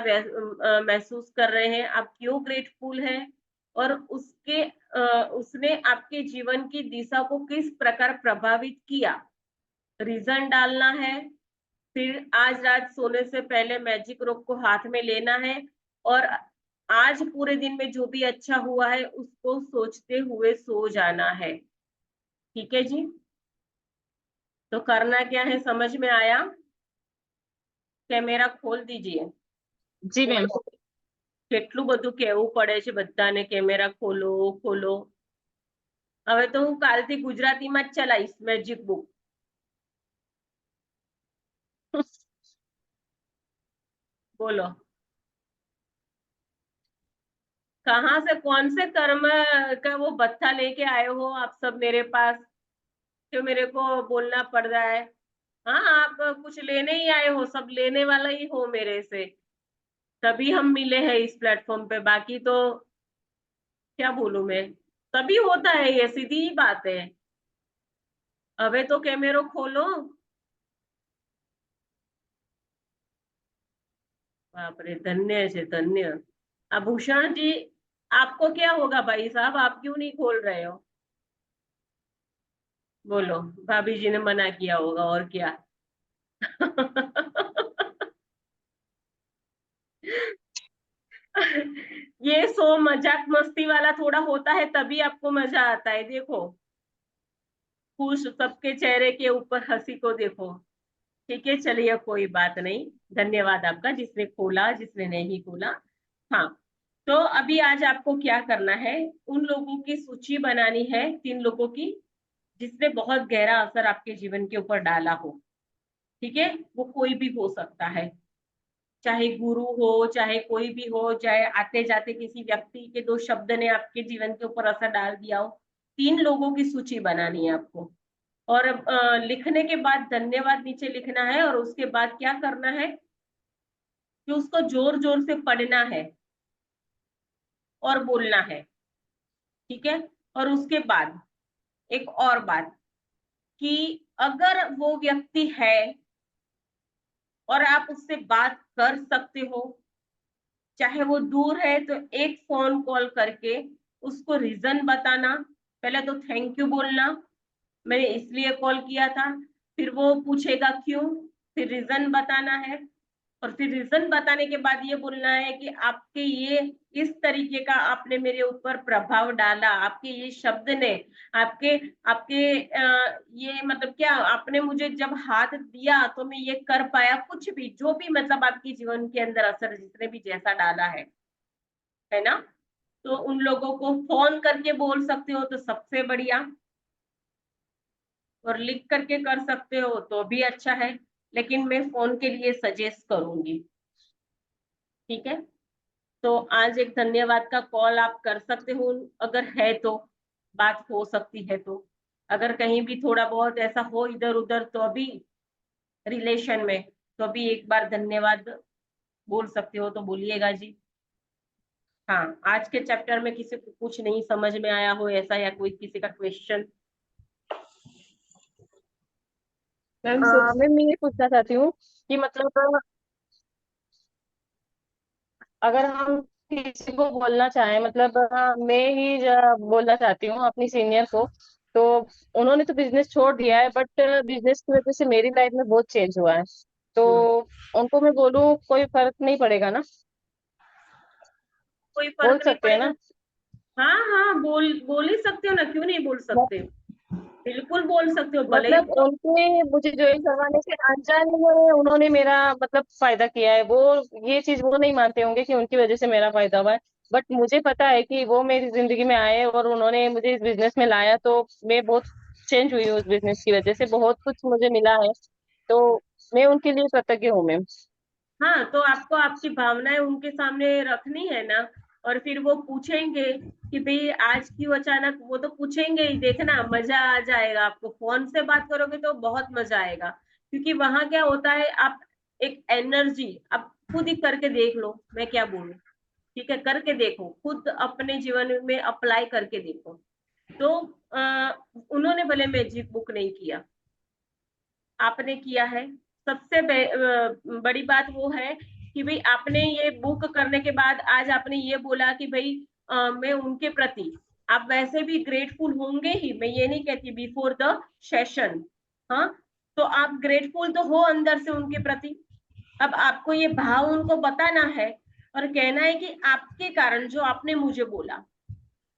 महसूस कर रहे हैं, आप क्यों ग्रेटफुल हैं, और उसने आपके जीवन की दिशा को किस प्रकार प्रभावित किया, रीजन डालना है। फिर आज रात सोने से पहले मैजिक रोप को हाथ में लेना है और आज पूरे दिन में जो भी अच्छा हुआ है उसको सोचते हुए सो जाना है, ठीक है जी। तो करना क्या है, समझ में आया? कैमरा खोल दीजिए। जी मैम। કેટલું બધું કહેવું પડે છે બધાને, કેમેરા ખોલો ખોલો। હવે તો હું કાલથી ગુજરાતીમાં જ ચલાવીશ મેજિક બુક। बोलो, कहाँ से, कौन से कर्म का वो बत्था लेके आए हो आप सब मेरे पास, जो मेरे को बोलना पड़ रहा है? हाँ, आप कुछ लेने ही आए हो, सब लेने वाला ही हो मेरे से, तभी हम मिले हैं इस प्लेटफॉर्म पे। बाकी तो क्या बोलूं मैं, तभी होता है, ये सीधी ही बात है। अबे तो कैमरा खोलो। बाप रे, धन्य है धन्य। आभूषण जी, आपको क्या होगा भाई साहब, आप क्यों नहीं खोल रहे हो? बोलो, भाभी जी ने मना किया होगा, और क्या। ये सो मजाक मस्ती वाला थोड़ा होता है तभी आपको मजा आता है। देखो, खुश सबके चेहरे के ऊपर हंसी को देखो, ठीक है। चलिए, कोई बात नहीं, धन्यवाद आपका, जिसने खोला जिसने नहीं खोला। हाँ, तो अभी आज आपको क्या करना है, उन लोगों की सूची बनानी है, 3 लोगों की, जिसने बहुत गहरा असर आपके जीवन के ऊपर डाला हो, ठीक है। वो कोई भी हो सकता है, चाहे गुरु हो, चाहे कोई भी हो, चाहे आते जाते किसी व्यक्ति के 2 शब्द ने आपके जीवन के ऊपर असर डाल दिया हो। 3 लोगों की सूची बनानी है आपको, और लिखने के बाद धन्यवाद नीचे लिखना है, और उसके बाद क्या करना है कि उसको जोर जोर से पढ़ना है और बोलना है, ठीक है। और उसके बाद एक और बात, कि अगर वो व्यक्ति है और आप उससे बात कर सकते हो, चाहे वो दूर है, तो एक फोन कॉल करके उसको रीजन बताना। पहले तो थैंक यू बोलना, मैंने इसलिए कॉल किया था, फिर वो पूछेगा क्यों, फिर रीजन बताना है, और फिर रीजन बताने के बाद ये बोलना है कि आपके ये इस तरीके का आपने मेरे ऊपर प्रभाव डाला, आपके ये शब्द ने, आपके आपके ये मतलब क्या, आपने मुझे जब हाथ दिया तो मैं ये कर पाया, कुछ भी जो भी मतलब आपके जीवन के अंदर असर जिसने भी जैसा डाला है ना। तो उन लोगों को फोन करके बोल सकते हो तो सबसे बढ़िया, और लिख करके कर सकते हो तो भी अच्छा है, लेकिन मैं फोन के लिए सजेस्ट करूंगी, ठीक है। तो आज एक धन्यवाद का कॉल आप कर सकते हो, अगर है तो, बात हो सकती है तो। अगर कहीं भी थोड़ा बहुत ऐसा हो इधर उधर, तो अभी रिलेशन में, तो अभी एक बार धन्यवाद बोल सकते हो तो बोलिएगा जी। हाँ, आज के चैप्टर में किसी को कुछ नहीं समझ में आया हो ऐसा, या कोई किसी का क्वेश्चन? मैम मैं ये पूछना चाहती हूँ कि मतलब अगर हम किसी को बोलना चाहें, मतलब मैं ही बोलना चाहती हूँ अपनी सीनियर को, तो उन्होंने तो बिजनेस छोड़ दिया है, बट बिजनेस की वजह से मेरी लाइफ में बहुत चेंज हुआ है, तो उनको मैं बोलूँ कोई फर्क नहीं पड़ेगा ना? कोई बोल फर्क नहीं सकते हैं पड़ेगा। ना? हाँ हाँ, बोल ही सकते हो ना, क्यों नहीं बोल सकते, बिल्कुल बोल सकते हो, भले ही मतलब उनके मुझे ज्वाइन करवाने से अनजान में उन्होंने मेरा मतलब फायदा किया है, वो ये चीज वो नहीं मानते होंगे कि उनकी वजह से मेरा फायदा हुआ है, बट मुझे पता है कि वो मेरी जिंदगी में आए और उन्होंने मुझे इस बिजनेस में लाया, तो मैं बहुत चेंज हुई हूँ उस बिजनेस की वजह से, बहुत कुछ मुझे मिला है, तो मैं उनके लिए कृतज्ञ हूँ मैम। हाँ, तो आपको आपकी भावनाएं उनके सामने रखनी है ना, और फिर वो पूछेंगे कि भाई आज क्यों अचानक, वो तो पूछेंगे ही, देखना मजा आ जाएगा आपको। फोन से बात करोगे तो बहुत मजा आएगा, क्योंकि वहां क्या होता है, आप एक एनर्जी, आप खुद ही करके देख लो, मैं क्या बोलूं, ठीक है, करके देखो, खुद अपने जीवन में अप्लाई करके देखो। तो उन्होंने भले मैजिक बुक नहीं किया, आपने किया है। सबसे बड़ी बात वो है कि भाई आपने ये बुक करने के बाद आज आपने ये बोला कि भाई मैं उनके प्रति, आप वैसे भी ग्रेटफुल होंगे ही, मैं ये नहीं कहती बिफोर द सेशन, हाँ, तो आप ग्रेटफुल तो हो अंदर से उनके प्रति। अब आपको ये भाव उनको बताना है और कहना है कि आपके कारण, जो आपने मुझे बोला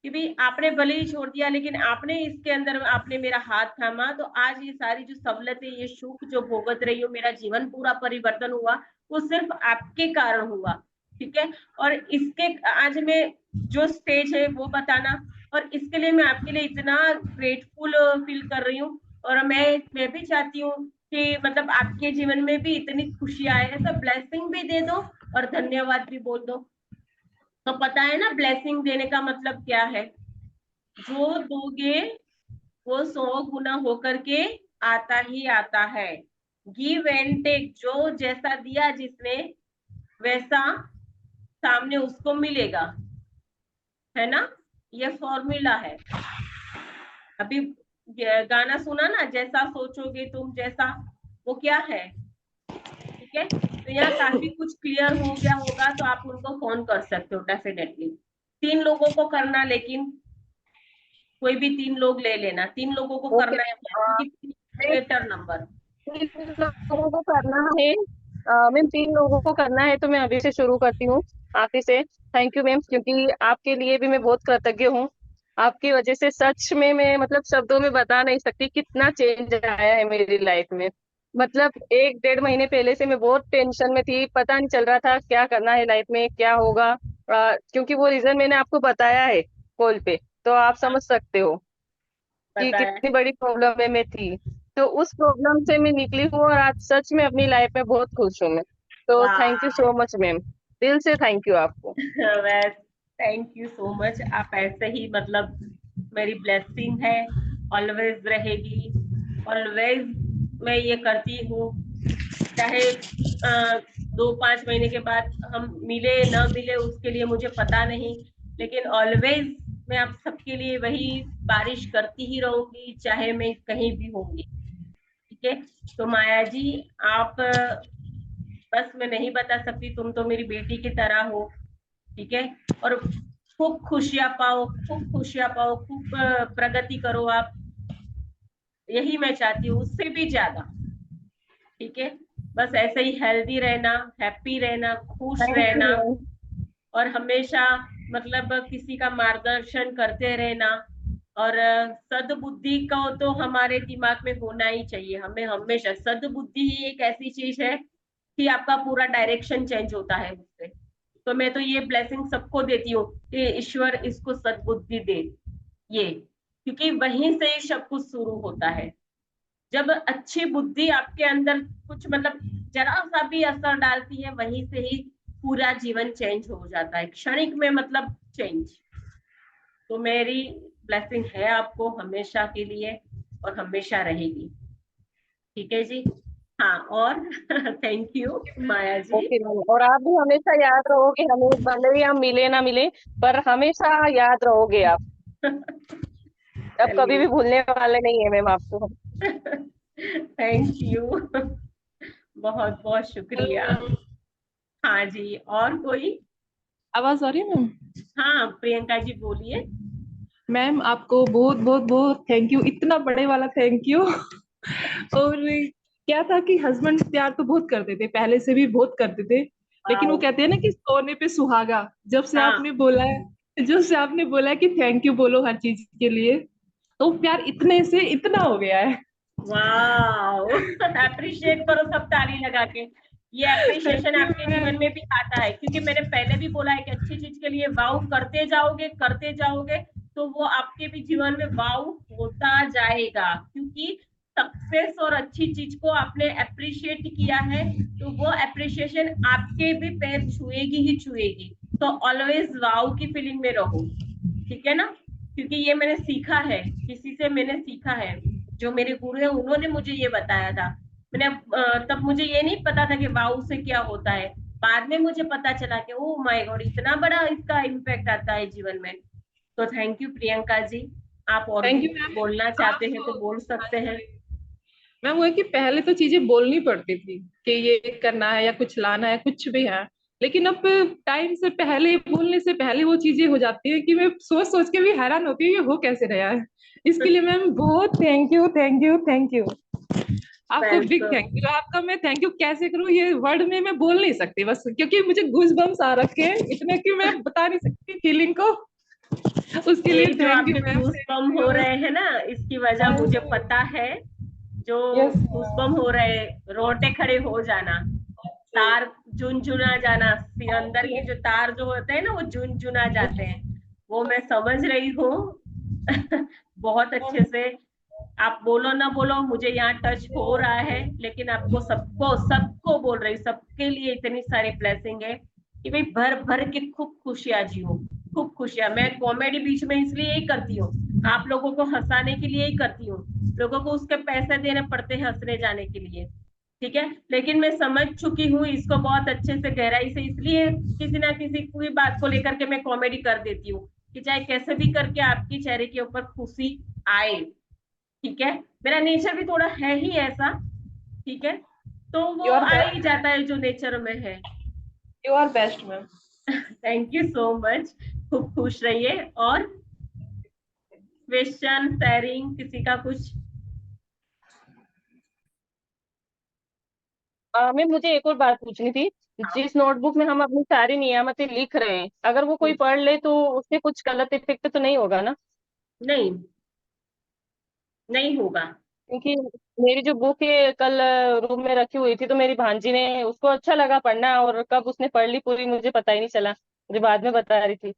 कि भाई आपने भले ही छोड़ दिया, लेकिन आपने इसके अंदर आपने मेरा हाथ थामा, तो आज ये सारी जो सहूलतें, ये सुख जो भोगत रही हो, मेरा जीवन पूरा परिवर्तन हुआ, वो सिर्फ आपके कारण हुआ, ठीक है। और इसके आज में जो स्टेज है वो बताना, और इसके लिए मैं आपके लिए इतना ग्रेटफुल फील कर रही हूँ। और मैं भी चाहती हूँ कि मतलब आपके जीवन में भी इतनी खुशी आए, ऐसा ब्लेसिंग भी दे दो और धन्यवाद भी बोल दो। तो पता है ना ब्लेसिंग देने का मतलब क्या है, जो दोगे वो 100 गुना होकर के आता ही आता है। गिव एंड टेक, जो जैसा दिया जिसने, वैसा सामने उसको मिलेगा, है ना, ये फॉर्मूला है। अभी गाना सुना ना, जैसा सोचोगे तुम जैसा, वो क्या है, ठीक है। तो यहाँ काफी कुछ क्लियर हो गया होगा, तो आप उनको फोन कर सकते हो डेफिनेटली। 3 लोगों को करना, लेकिन कोई भी 3 लोग ले लेना, 3 लोगों को करना है, क्योंकि बेटर नंबर। 3 लोगों को करना है मैम, 3 लोगों को करना है, तो मैं अभी से शुरू करती हूँ, आखिर से। थैंक यू मैम, क्योंकि आपके लिए भी मैं बहुत कृतज्ञ हूँ। आपकी वजह से सच में मैं मतलब शब्दों में बता नहीं सकती कितना चेंज आया है मेरी लाइफ में। मतलब 1-1.5 महीने पहले से मैं बहुत टेंशन में थी, पता नहीं चल रहा था क्या करना है लाइफ में, क्या होगा। क्योंकि वो रीजन मैंने आपको बताया है कॉल पे, तो आप समझ सकते हो कि बताया कितनी बड़ी प्रॉब्लम में मैं थी। तो उस प्रॉब्लम से मैं निकली हूँ और आज सच में अपनी लाइफ में बहुत खुश हूँ मैं। तो thank you so much ma'am, दिल से थैंक यू आपको। बस थैंक यू सो मच। आप ऐसे ही मतलब मेरी ब्लेसिंग है, ऑलवेज रहेगी, ऑलवेज मैं ये करती हूँ, चाहे 2-5 महीने के बाद हम मिले ना मिले उसके लिए मुझे पता नहीं, लेकिन ऑलवेज मैं आप सबके लिए वही बारिश करती ही रहूंगी, चाहे मैं कहीं भी होंगी, ठीक है। तो माया जी, आप बस मैं नहीं बता सकती, तुम तो मेरी बेटी की तरह हो, ठीक है। और खूब खुशियां पाओ, खूब खुशियां पाओ, खूब प्रगति करो आप, यही मैं चाहती हूँ, उससे भी ज्यादा, ठीक है। बस ऐसे ही हेल्दी रहना, हैप्पी रहना, खुश थैंक यू रहना, मैम। और हमेशा मतलब किसी का मार्गदर्शन करते रहना। और सद्बुद्धि का तो हमारे दिमाग में होना ही चाहिए, हमें हमेशा। सद्बुद्धि ही एक ऐसी चीज है कि आपका पूरा डायरेक्शन चेंज होता है उससे। तो मैं तो ये ब्लेसिंग सबको देती हूँ कि ईश्वर इसको सद्बुद्धि दे, ये, क्योंकि वहीं से ही सब कुछ शुरू होता है। जब अच्छी बुद्धि आपके अंदर कुछ मतलब जरा सा भी असर डालती है, वहीं से ही पूरा जीवन चेंज हो जाता है, क्षणिक में मतलब चेंज। तो मेरी ब्लेसिंग है आपको हमेशा के लिए, और हमेशा रहेगी, ठीक है जी। हाँ, और thank you Maya ji. Okay ma'am, और आप भी हमेशा याद रहोगे हमें, भले ही हम मिले ना मिले, पर हमेशा याद रहोगे आप। अब कभी चलिए, भी भूलने वाले नहीं है मैम आपको। थैंक यू, बहुत बहुत शुक्रिया। हाँ जी, और कोई? आवाज आ रही है मैम? हाँ प्रियंका जी बोलिए। मैम आपको बहुत बहुत बहुत थैंक यू, इतना बड़े वाला थैंक यू। और क्या था कि हस्बैंड प्यार तो बहुत करते थे, पहले से भी बहुत करते थे, लेकिन वो वाओ, कहते हैं ना कि सोने पे सुहागा। जब से हाँ, आपने बोला है, जब से आपने बोला है कि थैंक यू बोलो हर चीज के लिए, तो प्यार इतने से इतना हो गया है। वाओ, अप्रिशिएट करो सब ताली लगा के। ये थैंक अप्रिशिएशन यू आपके जीवन मैम। में भी आता है, क्योंकि मैंने पहले भी बोला है कि अच्छी चीज के लिए वाव करते जाओगे, तो वो आपके भी जीवन में वाव होता जाएगा, क्योंकि सक्सेस और अच्छी चीज को आपने अप्रिशिएट किया है, तो वो अप्रिशिएशन आपके भी पैर छुएगी ही छुएगी। तो ऑलवेज वाव की फीलिंग में रहो, ठीक है ना, क्योंकि ये मैंने सीखा है, किसी से मैंने सीखा है, जो मेरे गुरु है उन्होंने मुझे ये बताया था। मैंने तब मुझे ये नहीं पता था कि वाव से क्या होता है, बाद में मुझे पता चला कि ओ माय गॉड इतना बड़ा इसका इम्पैक्ट आता है जीवन में। तो थैंक यू प्रियंका जी, आप और थैंक भी यू मैम। बोलना चाहते हैं तो बोल सकते हैं। मैम वो है कि पहले तो चीजें बोलनी पड़ती थी कि ये करना है या कुछ लाना है, कुछ भी है, लेकिन अब टाइम से पहले, बोलने से पहले वो चीजें हो जाती है कि मैं सोच सोच के भी हैरान होती हूँ ये हो कैसे रहा है। इसके लिए मैम बहुत thank you, thank you, thank you. आपको बिग वेलकम। Thank you. आपका मैं थैंक यू कैसे करूँ ये वर्ड में मैं बोल नहीं सकती बस, क्योंकि मुझे गूज बम्स आ रखे हैं इतने कि मैं बता नहीं सकती फीलिंग को। उसके ये लिए जो थैंक यू आपके मैम, गूज़बम्प थैंक हो यू। रहे हैं ना, इसकी वजह मुझे पता है। जो यस गूज़बम्प हो रहे, रोटे खड़े हो जाना, तार झुनझुना जाना, अंदर के जो तार जो होते हैं ना वो झुनझुना जाते हैं, वो मैं समझ रही हूँ। बहुत अच्छे से। आप बोलो ना बोलो मुझे यहाँ टच हो रहा है, लेकिन आपको सबको सबको बोल रही, सबके लिए इतनी सारी ब्लेसिंग है कि भाई भर भर के खूब खुशियां जियो, खूब खुशियां। मैं कॉमेडी बीच में इसलिए ही करती हूँ, आप लोगों को हंसाने के लिए ही करती हूँ। लोगों को उसके पैसे देने पड़ते हैं हंसने जाने के लिए, ठीक है, लेकिन मैं समझ चुकी हूँ इसको बहुत अच्छे से गहराई से, इसलिए किसी ना किसी कोई बात को लेकर के मैं कॉमेडी कर देती हूँ कि चाहे कैसे भी करके आपकी चेहरे के ऊपर खुशी आए, ठीक है। मेरा नेचर भी थोड़ा है ही ऐसा, ठीक है, तो वो यू आर आ ही बेस्ट, जाता है जो नेचर में है। You are best ma'am. Thank you so much, खूब खुश रहिए। और क्वेश्चन शेयरिंग किसी का कुछ? मैम मुझे एक और बात पूछनी थी। जिस नोटबुक में हम अपनी सारी नियामतें लिख रहे हैं, अगर वो कोई पढ़ ले तो उससे कुछ गलत इफेक्ट तो नहीं होगा ना? नहीं, नहीं होगा। क्योंकि मेरी जो बुक है कल रूम में रखी हुई थी, तो मेरी भांजी ने, उसको अच्छा लगा पढ़ना, और कब उसने पढ़ ली पूरी मुझे पता ही नहीं चला, मुझे बाद में बता रही थी।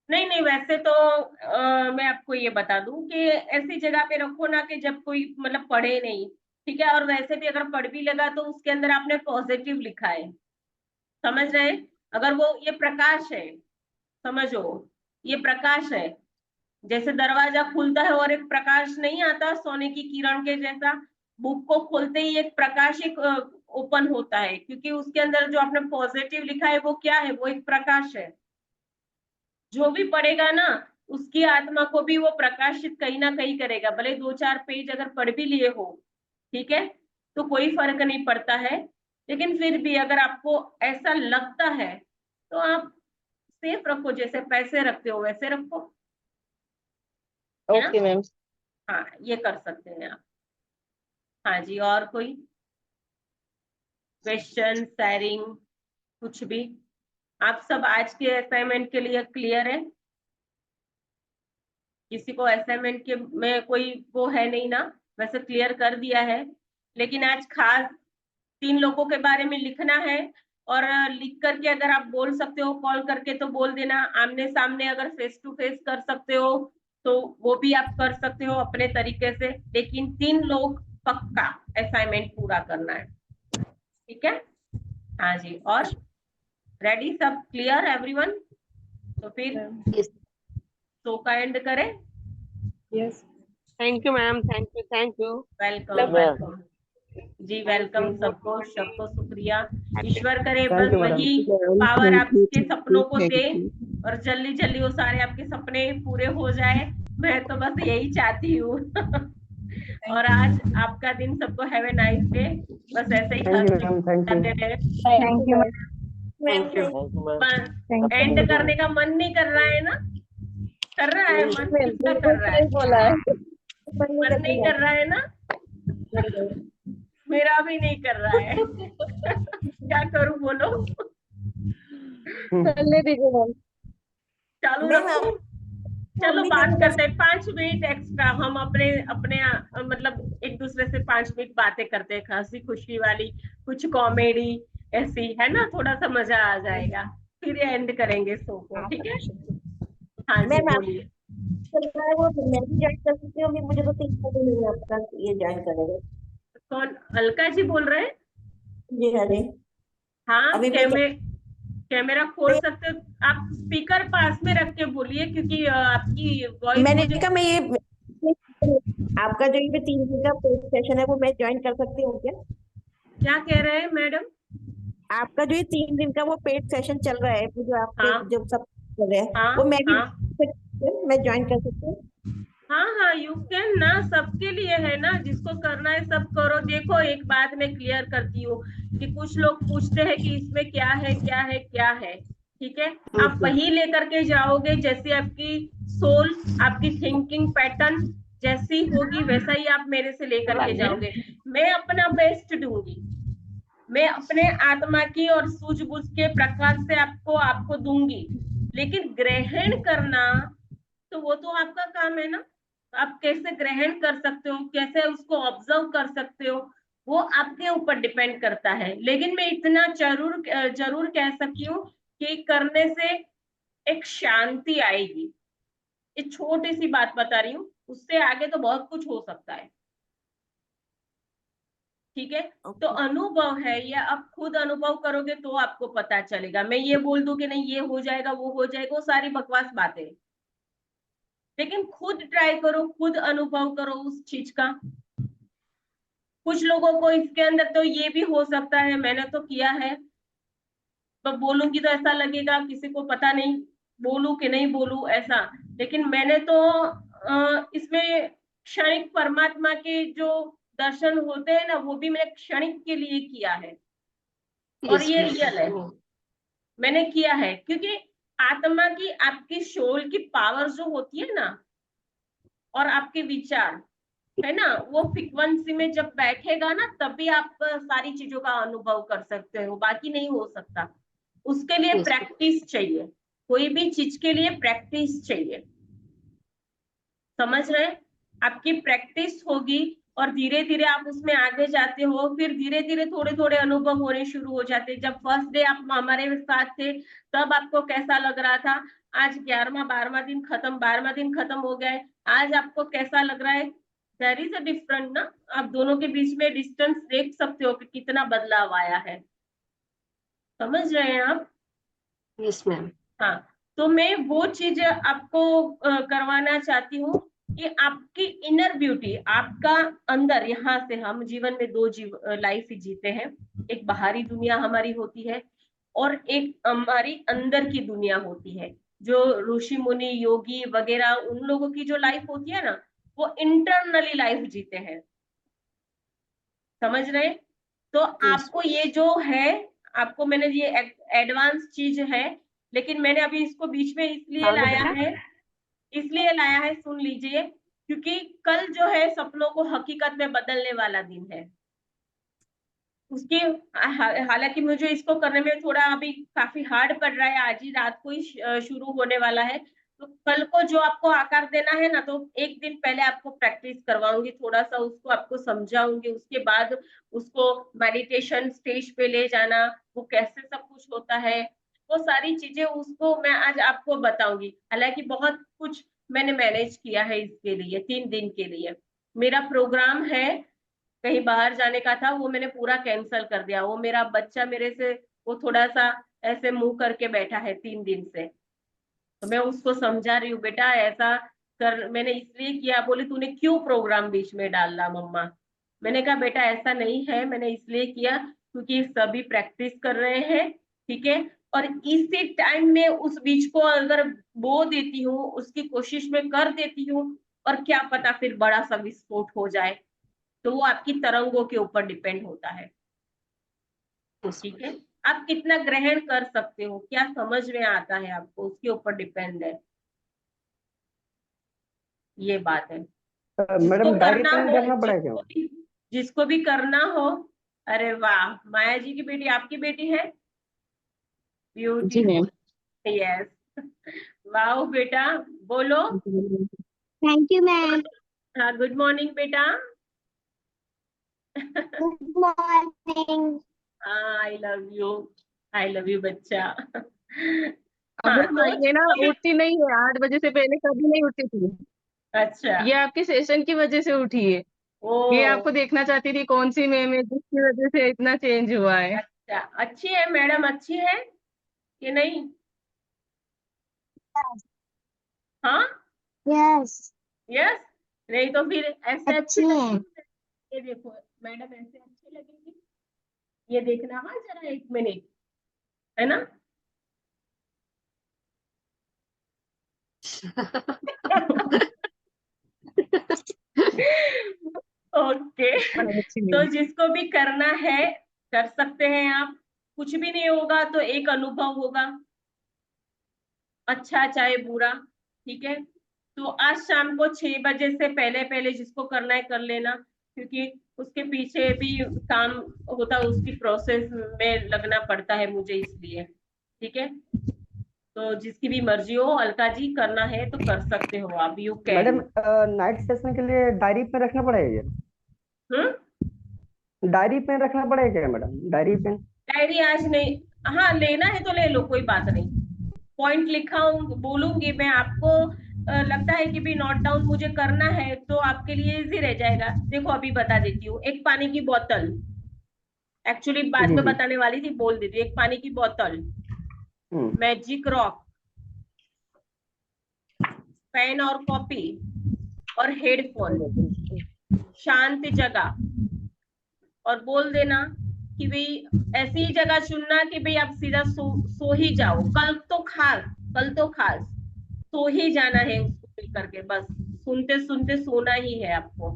नहीं नहीं, वैसे तो मैं आपको ये बता दूं कि ऐसी जगह पे रखो ना कि जब कोई मतलब पढ़े नहीं, ठीक है, और वैसे भी अगर पढ़ भी लगा तो उसके अंदर आपने पॉजिटिव लिखा है, समझ रहे हैं? अगर वो ये प्रकाश है, समझो, ये प्रकाश है, जैसे दरवाजा खुलता है और एक प्रकाश नहीं आता सोने की किरण के जैसा, बुक को खोलते ही एक प्रकाश एक ओपन होता है, क्योंकि उसके अंदर जो आपने पॉजिटिव लिखा है वो क्या है, वो एक प्रकाश है। जो भी पढ़ेगा ना उसकी आत्मा को भी वो प्रकाशित कहीं ना कहीं करेगा, भले 2-4 पेज अगर पढ़ भी लिए हो, ठीक है, तो कोई फर्क नहीं पड़ता है। लेकिन फिर भी अगर आपको ऐसा लगता है तो आप सेफ रखो, जैसे पैसे रखते हो वैसे रखो, है ना। Okay ma'am. हाँ, ये कर सकते हैं आप। हाँ जी, और कोई क्वेश्चन शेयरिंग कुछ भी? आप सब आज के असाइनमेंट के लिए क्लियर है? किसी को असाइनमेंट के में कोई वो है नहीं ना? वैसे क्लियर कर दिया है, लेकिन आज खास 3 लोगों के बारे में लिखना है। और लिख करके अगर आप बोल सकते हो कॉल करके तो बोल देना, आमने सामने अगर फेस टू फेस कर सकते हो तो वो भी आप कर सकते हो अपने तरीके से, लेकिन 3 लोग पक्का असाइनमेंट पूरा करना है, ठीक है। हाँ जी, और रेडी, सब क्लियर एवरीवन? तो फिर शो का एंड करें। Yes thank you ma'am, thank you, thank you. Welcome ma'am welcome जी, थैंक वेलकम यू, गुड सबको, मॉर्निंग। सबको शुक्रिया। ईश्वर करे थैंक बस यू मैडम। वही मैम पावर थैंक यू, आपके थैंक यू, सपनों को थैंक दे यू। और जल्दी जल्दी वो सारे आपके सपने पूरे हो जाए, मैं तो बस यही चाहती हूँ। और आज आपका दिन सबको हैव ए नाइस डे, बस ऐसे ही थैंक यू हंसते मैम, थैंक यू। जाते रहे। Thank you ma'am. Thank you. Thank you ma'am. And करने का मन नहीं कर रहा है ना? कर रहा है मन, किसका बिल्कुल कर रहा सही है? बोला है। मन नहीं कर रहा है ना? मेरा भी नहीं कर रहा है। क्या करूं बोलो? चलने दीजिए मैम। चालू रखूं? चलो बात करते हैं 5 मिनट एक्स्ट्रा, हम अपने अपने मतलब एक दूसरे से 5 मिनट बातें करते हैं, हंसी खुशी वाली, कुछ कॉमेडी ऐसी, है ना, थोड़ा सा मजा आ जाएगा, फिर एंड करेंगे शो को, ठीक है। हाँ जी, मैम आप बोलिए। चल रहा है वो, तो मैं भी ज्वाइन कर सकती हूँ अभी, मुझे तो 3 दिन नहीं है आपका ये ज्वाइन करेंगे। कौन? अलका जी बोल रहे हैं? जी हाँ जी। हाँ, अभी क्या मैं मैं कैमरा खोल सकते हो? आप स्पीकर पास में रख के बोलिए, क्योंकि आपकी वॉइस मैंने मुझे कहा मैं ये आपका जो ये 3 दिन का सेशन है वो मैं ज्वाइन कर सकती हूँ क्या? क्या कह रहे हैं मैडम? आपका जो ये 3 दिन का वो पेड सेशन चल रहा है, वो जो आपके हाँ जो सब कर रहे हैं, हाँ वो मैं भी हाँ मैं ज्वाइन कर सकती हूँ? हाँ हाँ, यू कैन ना, सबके लिए है ना, जिसको करना है सब करो। देखो, एक बात मैं क्लियर करती हूँ कि कुछ लोग पूछते हैं कि इसमें क्या है क्या है क्या है, ठीक है? आप वही लेकर के जाओगे जैसी आपकी सोल, आपकी थिंकिंग पैटर्न जैसी होगी, वैसा ही आप मेरे से लेकर के जाओगे। मैं अपना बेस्ट दूंगी, मैं अपने आत्मा की और सूझबूझ के प्रकाश से आपको आपको दूंगी, लेकिन ग्रहण करना तो वो तो आपका काम है ना। आप कैसे ग्रहण कर सकते हो, कैसे उसको ऑब्जर्व कर सकते हो, वो आपके ऊपर डिपेंड करता है। लेकिन मैं इतना जरूर जरूर कह सकती हूँ कि करने से एक शांति आएगी। एक छोटी सी बात बता रही हूँ, उससे आगे तो बहुत कुछ हो सकता है, ठीक है? तो अनुभव है, या आप खुद अनुभव करोगे तो आपको पता चलेगा। मैं ये बोल दूं कि नहीं ये हो जाएगा वो हो जाएगा, वो सारी बकवास बातें। लेकिन खुद ट्राई करो, खुद अनुभव करो उस चीज का। कुछ लोगों को इसके अंदर तो ये भी हो सकता है, मैंने तो किया है, तो बोलूंगी तो ऐसा लगेगा किसी को पता नहीं, बोलूं कि नहीं बोलूं ऐसा। लेकिन मैंने तो इसमें क्षणिक परमात्मा के जो दर्शन होते हैं ना, वो भी मैंने क्षणिक के लिए किया है, और ये रियल है, मैंने किया है। क्योंकि आत्मा की, आपकी सोल की पावर जो होती है ना, और आपके विचार है ना, वो फ्रीक्वेंसी में जब बैठेगा ना, तभी आप सारी चीजों का अनुभव कर सकते हो, बाकी नहीं हो सकता। उसके लिए प्रैक्टिस चाहिए, कोई भी चीज के लिए प्रैक्टिस चाहिए, समझ रहे हैं? आपकी प्रैक्टिस होगी और धीरे धीरे आप उसमें आगे जाते हो, फिर धीरे धीरे थोड़े थोड़े अनुभव होने शुरू हो जाते हैं। जब फर्स्ट डे आप हमारे साथ थे, तब आपको कैसा लग रहा था? आज 11वां 12वां दिन खत्म, 12वां दिन खत्म हो गया है, आज आपको कैसा लग रहा है? देयर इज अ डिफरेंट ना। आप दोनों के बीच में डिस्टेंस देख सकते हो कि कितना बदलाव आया है, समझ रहे हैं आप? Yes ma'am. हाँ, तो मैं वो चीज आपको करवाना चाहती हूँ कि आपकी इनर ब्यूटी, आपका अंदर, यहाँ से हम जीवन में दो लाइफ ही जीते हैं। एक बाहरी दुनिया हमारी होती है, और एक हमारी अंदर की दुनिया होती है। जो ऋषि मुनि योगी वगैरह उन लोगों की जो लाइफ होती है ना, वो इंटरनली लाइफ जीते हैं, समझ रहे? तो आपको ये जो है, आपको मैंने ये एडवांस चीज है, लेकिन मैंने अभी इसको बीच में इसलिए लाया है, सुन लीजिए, क्योंकि कल जो है सपनों को हकीकत में बदलने वाला दिन है। उसकी हालांकि मुझे इसको करने में थोड़ा अभी काफी हार्ड पड़ रहा है, आज ही रात को ही शुरू होने वाला है। तो कल को जो आपको आकार देना है ना, तो एक दिन पहले आपको प्रैक्टिस करवाऊंगी, थोड़ा सा उसको आपको समझाऊंगी, उसके बाद उसको मेडिटेशन स्टेज पे ले जाना, वो कैसे सब कुछ होता है, वो सारी चीजें उसको मैं आज आपको बताऊंगी। हालांकि बहुत कुछ मैंने मैनेज किया है इसके लिए, 3 दिन के लिए मेरा प्रोग्राम है, कहीं बाहर जाने का था, वो मैंने पूरा कैंसिल कर दिया। वो मेरा बच्चा मेरे से, वो थोड़ा सा ऐसे मुंह करके बैठा है 3 दिन से, तो मैं उसको समझा रही हूँ, बेटा ऐसा कर, मैंने इसलिए किया। बोले तूने क्यों प्रोग्राम बीच में डाला मम्मा? मैंने कहा बेटा ऐसा नहीं है, मैंने इसलिए किया क्योंकि सभी प्रैक्टिस कर रहे हैं, ठीक है? और इसी टाइम में उस बीच को अगर बो देती हूँ, उसकी कोशिश में कर देती हूँ, और क्या पता फिर बड़ा सा विस्फोट हो जाए, तो वो आपकी तरंगों के ऊपर डिपेंड होता है, ठीक है? आप कितना ग्रहण कर सकते हो, क्या समझ में आता है आपको, उसके ऊपर डिपेंड है, ये बात है। जिसको मैडम डायरी करना पेन हो, डालना पड़ेगा क्या? जिसको भी करना हो। अरे वाह, माया जी की बेटी आपकी बेटी है, जी मैम। ब्यूटीफुल, यस, वाह बेटा, बोलो। Thank you ma'am. हाँ, गुड मॉर्निंग बेटा। Good morning. I love you बच्चा। अभी हाँ, तो ये ना उठती नहीं है, 8 बजे से पहले कभी नहीं उठती थी। अच्छा, ये आपके सेशन की वजह से उठी है। ओ ये आपको देखना चाहती थी कौन सी में जिसकी वजह से इतना चेंज हुआ है। अच्छा, अच्छी है मैडम, अच्छी है, कि नहीं? हाँ, यस, यस। नहीं तो फिर ऐसे अच्छी अच्छी हैं। लगेगी। ये देखो मैडम, ऐसे अच्छी लगेगी। ये देखना, हाँ जरा 1 मिनट, है ना? ओके। तो जिसको भी करना है कर सकते हैं आप। कुछ भी नहीं होगा तो एक अनुभव होगा, अच्छा चाहे बुरा। ठीक है, तो आज शाम को 6 बजे से पहले पहले जिसको करना है कर लेना, क्योंकि उसके पीछे भी काम होता है, उसकी प्रोसेस में लगना पड़ता है मुझे, इसलिए। ठीक है, तो जिसकी भी मर्जी हो, अलका जी करना है तो कर सकते हो आप, you madam can. Night session के लिए डायरी पेन रखना पड़ेगा हम्म। क्या? डायरी पेन रखना पड़ेगा क्या मैडम? Diary pen? डायरी आज नहीं, हाँ लेना है तो ले लो, कोई बात नहीं। पॉइंट लिखा बोलूंगी मैं आपको, लगता है कि भी नोट डाउन मुझे करना है तो आपके लिए इजी रह जाएगा। देखो अभी बता देती हूँ, एक पानी की बोतल, एक्चुअली बाद जी में जी। बताने वाली थी, बोल देती हूँ। एक पानी की बोतल, मैजिक रॉक, पेन और कॉपी और हेडफोन, शांत जगह। और बोल देना कि भाई ऐसी ही जगह चुनना कि भाई आप सीधा सो ही जाओ। कल तो खास सो ही जाना है उसको मिल करके, बस सुनते सुनते सोना ही है आपको।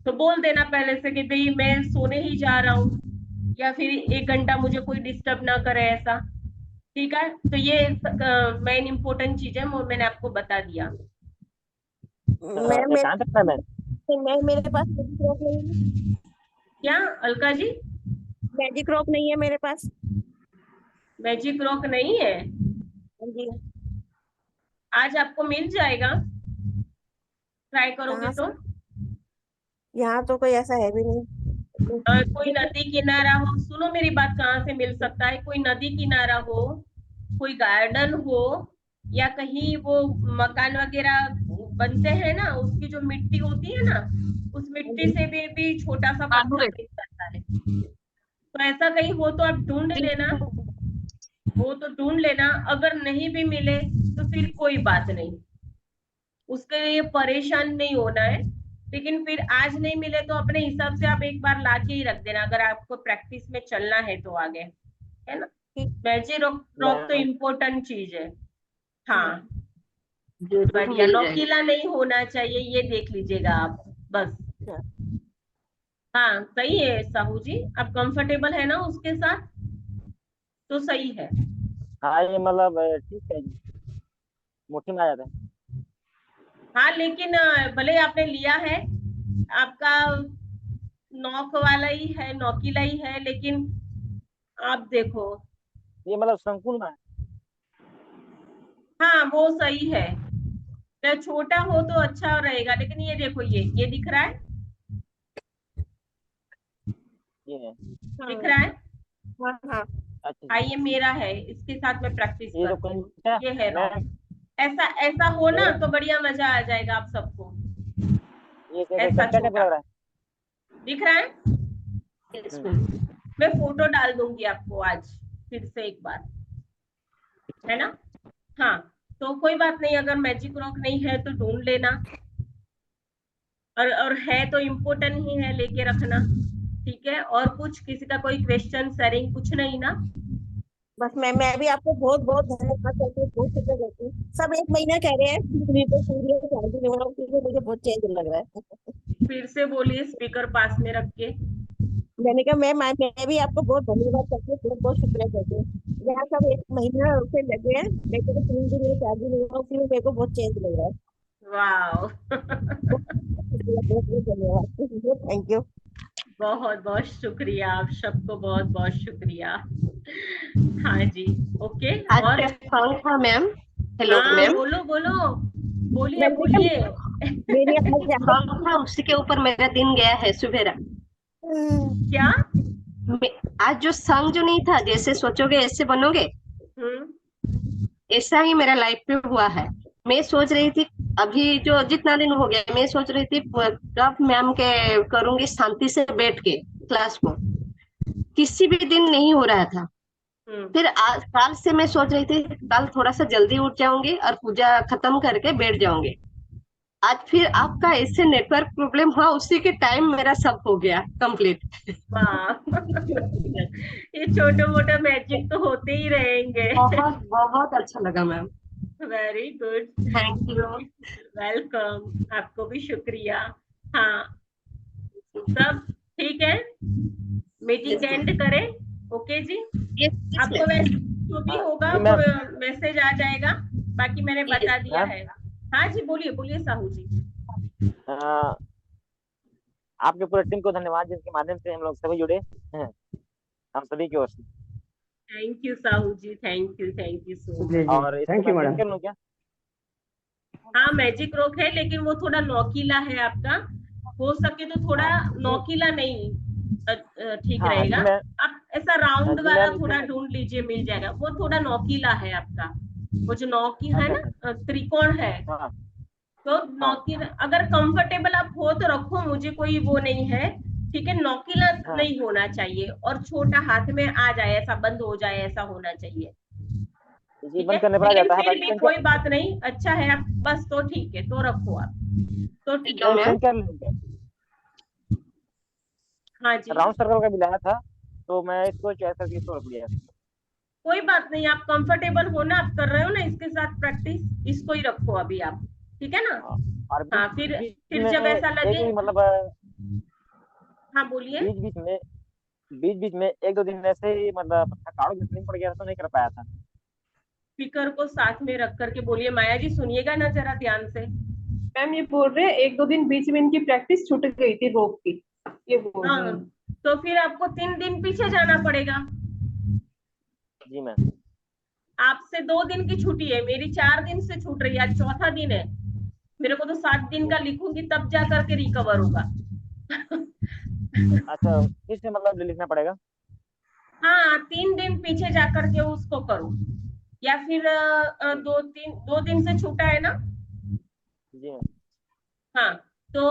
तो बोल देना पहले से कि भाई मैं सोने ही जा रहा हूँ, या फिर 1 घंटा मुझे कोई डिस्टर्ब ना करे, ऐसा। ठीक है, तो ये मेन इम्पोर्टेंट चीज है, वो मैंने आपको बता दिया। मैम ये कहाँ तक है मैम? मेरे पास मैजिक रॉक नहीं है। क्या अलका जी? मैजिक रॉक नहीं है मेरे पास। मैजिक रॉक नहीं है? हाँ जी। आज आपको मिल जाएगा, ट्राई करोगे कहाँ तो। से? यहाँ तो कोई ऐसा है भी नहीं। कोई नदी किनारा हो, सुनो मेरी बात, कहाँ से मिल सकता है? कोई नदी किनारा हो, कोई गार्डन हो, या कहीं वो मकान वगैरह बनते हैं ना, उसकी जो मिट्टी होती है ना, उस मिट्टी से भी छोटा सा पत्थर मिल जाता है। तो ऐसा कहीं हो तो आप ढूंढ लेना, वो तो ढूंढ लेना। अगर नहीं भी मिले तो फिर कोई बात नहीं, उसके लिए परेशान नहीं होना है। लेकिन फिर आज नहीं मिले तो अपने हिसाब से आप एक बार ला के ही रख देना, अगर आपको प्रैक्टिस में चलना है तो आगे, है ना? मैजिक रॉक रॉक तो मैम इम्पोर्टेंट चीज है। हाँ, जरूर बढ़िया। मिल जाएगा। नोकीला नहीं होना चाहिए, ये देख लीजिएगा आप, बस। हाँ सही है साहू जी, आप कंफर्टेबल है ना उसके साथ, तो सही है। हाँ, ये मतलब ठीक है जी, मुट्ठी में आ जाता है। हाँ लेकिन भले आपने लिया है, आपका नॉक वाला ही है, नोकीला ही है, लेकिन आप देखो। ये मतलब संकुल में है। हाँ वो सही है, चाहे छोटा हो तो अच्छा रहेगा। लेकिन ये देखो, ये दिख रहा है, ये है। दिख रहा है। हाँ हाँ। अच्छा हाँ जी। ये मेरा है, इसके साथ मैं प्रैक्टिस ये जो करती हूँ। कंचा ये है मैम, नॉक। ऐसा ऐसा हो ना ये तो बढ़िया मजा आ जाएगा आप सबको। ये कैसे ऐसा कंचा टाइप छोटा लग रहा है? दिख रहा है। यस हम्म, मैम। मैं फोटो डाल दूंगी आपको आज फिर से एक बार, है ना? हाँ, तो कोई बात नहीं, अगर मैजिक रॉक नहीं है तो ढूंढ लेना, और है तो इम्पोर्टेंट ही है, लेके रखना। ठीक है, और कुछ किसी का कोई क्वेश्चन शेयरिंग कुछ नहीं ना? बस मैं भी आपको बहुत बहुत धन्यवाद करती हूँ, बहुत शुक्र करती हूँ। सब 1 महीना कह रहे हैं पूरी तो पूरी शादी नहीं हो रहा, क्योंकि मुझे बहुत चेंज लग रहा है। फिर से बोलिए, स्पीकर पास में रख के। मैंने कहा मैं भी आपको बहुत धन्यवाद करती हूँ, बहुत बहुत शुक्रिया करती हूँ। यहाँ सब 1 महीना से लगे हैं, मेरे को तो 3 दिन में 4 दिन नहीं हुआ, उसमें मेरे को बहुत चेंज लग रहा है। वाह। बहुत शुक्रिया, बहुत बहुत धन्यवाद, थैंक यू। बहुत बहुत शुक्रिया, आप सबको बहुत बहुत शुक्रिया। हाँ जी, ओके। आज और क्या सॉन्ग था मैम? हेलो हाँ मैम। बोलो बोलो, बोलिए मैंने बोलिए। कहा मेरी आज सॉन्ग था, उसी के ऊपर मेरा दिन गया है सुबेरा। क्या? आज जो सॉन्ग जो नहीं था, जैसे सोचोगे ऐसे बनोगे, हम्म। ऐसा ही मेरा लाइफ पे हुआ है। मैं सोच रही थी, अभी जो जितना दिन हो गया, मैं सोच रही थी कब मैम के करूंगी शांति से बैठ के क्लास को, किसी भी दिन नहीं हो रहा था। फिर आज कल से मैं सोच रही थी कल थोड़ा सा जल्दी उठ जाऊंगी और पूजा खत्म करके बैठ जाऊंगी। आज फिर आपका इससे नेटवर्क प्रॉब्लम हुआ, उसी के टाइम मेरा सब हो गया कंप्लीट। वाह ये छोटे मोटे मैजिक तो होते ही रहेंगे। बहुत बहुत अच्छा लगा ma'am. Very good, thank you. Welcome, आपको भी शुक्रिया। हाँ, सब ठीक है, मीटिंग Yes, एंड करें। ओके जी, आपको वैसे जो भी होगा जी, वो मैम। मैसेज आ जाएगा, बाकी मैंने बता दिया मैम। है। हाँ जी, बोलिए बोलिए साहू जी। अ, आपके पूरे टीम को धन्यवाद जिसके माध्यम से हम लोग सभी जुड़े हैं, हम सभी की ओर से। Thank you Sahu ji, thank you so जी मच। जी और इसको थैंक यू मैं मैडम। कर लूँ क्या? हाँ, मैजिक रॉक है लेकिन वो थोड़ा नौकीला है आपका, हो सके तो थोड़ा हाँ नौकीला नहीं ठीक हाँ रहेगा। जी मैम। आप ऐसा राउंड जी वाला मैम, थोड़ा ढूंढ लीजिए, मिल जाएगा। वो थोड़ा नौकीला है आपका, वो जो नौकी है अच्छा ना, अच्छा। त्रिकोण है। हाँ तो हाँ नौकीला अगर कंफर्टेबल आप हो तो रखो, मुझे कोई वो नहीं है। ठीक है, नौकीला हाँ नहीं होना चाहिए और छोटा हाथ में आ जाए, ऐसा बंद हो जाए, ऐसा होना चाहिए। जी, ठीक है, बंद करने पर आ लेकिन जाता है, फिर बाकी भी पेन कोई क्या? बात नहीं, अच्छा है आप बस, तो ठीक है, तो रखो आप, तो ठीक क्यों है। मैम? पेन क्या लूँ क्या? हाँ जी, राउंड सर्कल का भी लाया था, तो मैं इसको चॉइस करके इसको रख लिया। कोई बात नहीं, आप कंफर्टेबल हो ना, आप कर रहे हो ना इसके साथ प्रैक्टिस, इसको ही रखो अभी आप, ठीक है ना। हाँ, और हाँ, बीच बीच फिर में जब ऐसा एक लगे। भी मतलब हाँ बोलिए। बीच बीच में एक दो दिन ऐसे ही मतलब थकावट जितनी पड़ गया तो नहीं कर पाया था। स्पीकर को साथ में रख करके बोलिए, माया जी सुनिएगा ना जरा ध्यान से। मैम ये बोल रहे हैं 1-2 दिन बीच में इनकी प्रैक्टिस छूट गई थी रोप की, ये बोल रहे हाँ, हैं। तो फिर आपको 3 दिन पीछे जाना पड़ेगा। जी मैम। आपसे 2 दिन की छुट्टी है, मेरी 4 दिन से छूट रही है, आज चौथा दिन है। मेरे को तो 7 दिन का लिखूंगी तब जा करके रिकवर होगा। अच्छा, किस में मतलब लिखना पड़ेगा? हाँ, 3 दिन पीछे जा करके उसको करो, या फिर 2 दिन से छूटा है ना। जी मैम। हाँ, तो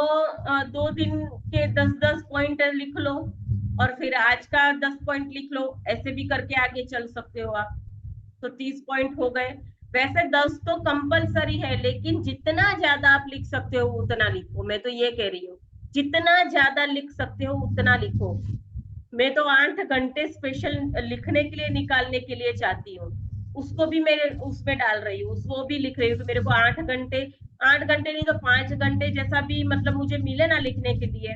2 दिन के 10-10 पॉइंट लिख लो, और फिर आज का 10 पॉइंट लिख लो, ऐसे भी करके आगे चल सकते हो आप। तो 30 पॉइंट हो गए। वैसे 10 तो कंपलसरी है, लेकिन जितना ज्यादा आप लिख सकते हो उतना लिखो, मैं तो ये कह रही हूँ, जितना ज्यादा लिख सकते हो उतना लिखो। मैं तो 8 घंटे स्पेशल लिखने के लिए निकालने के लिए चाहती हूँ, उसको भी मैं उसमें डाल रही हूँ, वो भी लिख रही हूँ कि मेरे को 8 घंटे, 8 घंटे नहीं तो 5 घंटे जैसा भी मतलब मुझे मिले ना लिखने के लिए,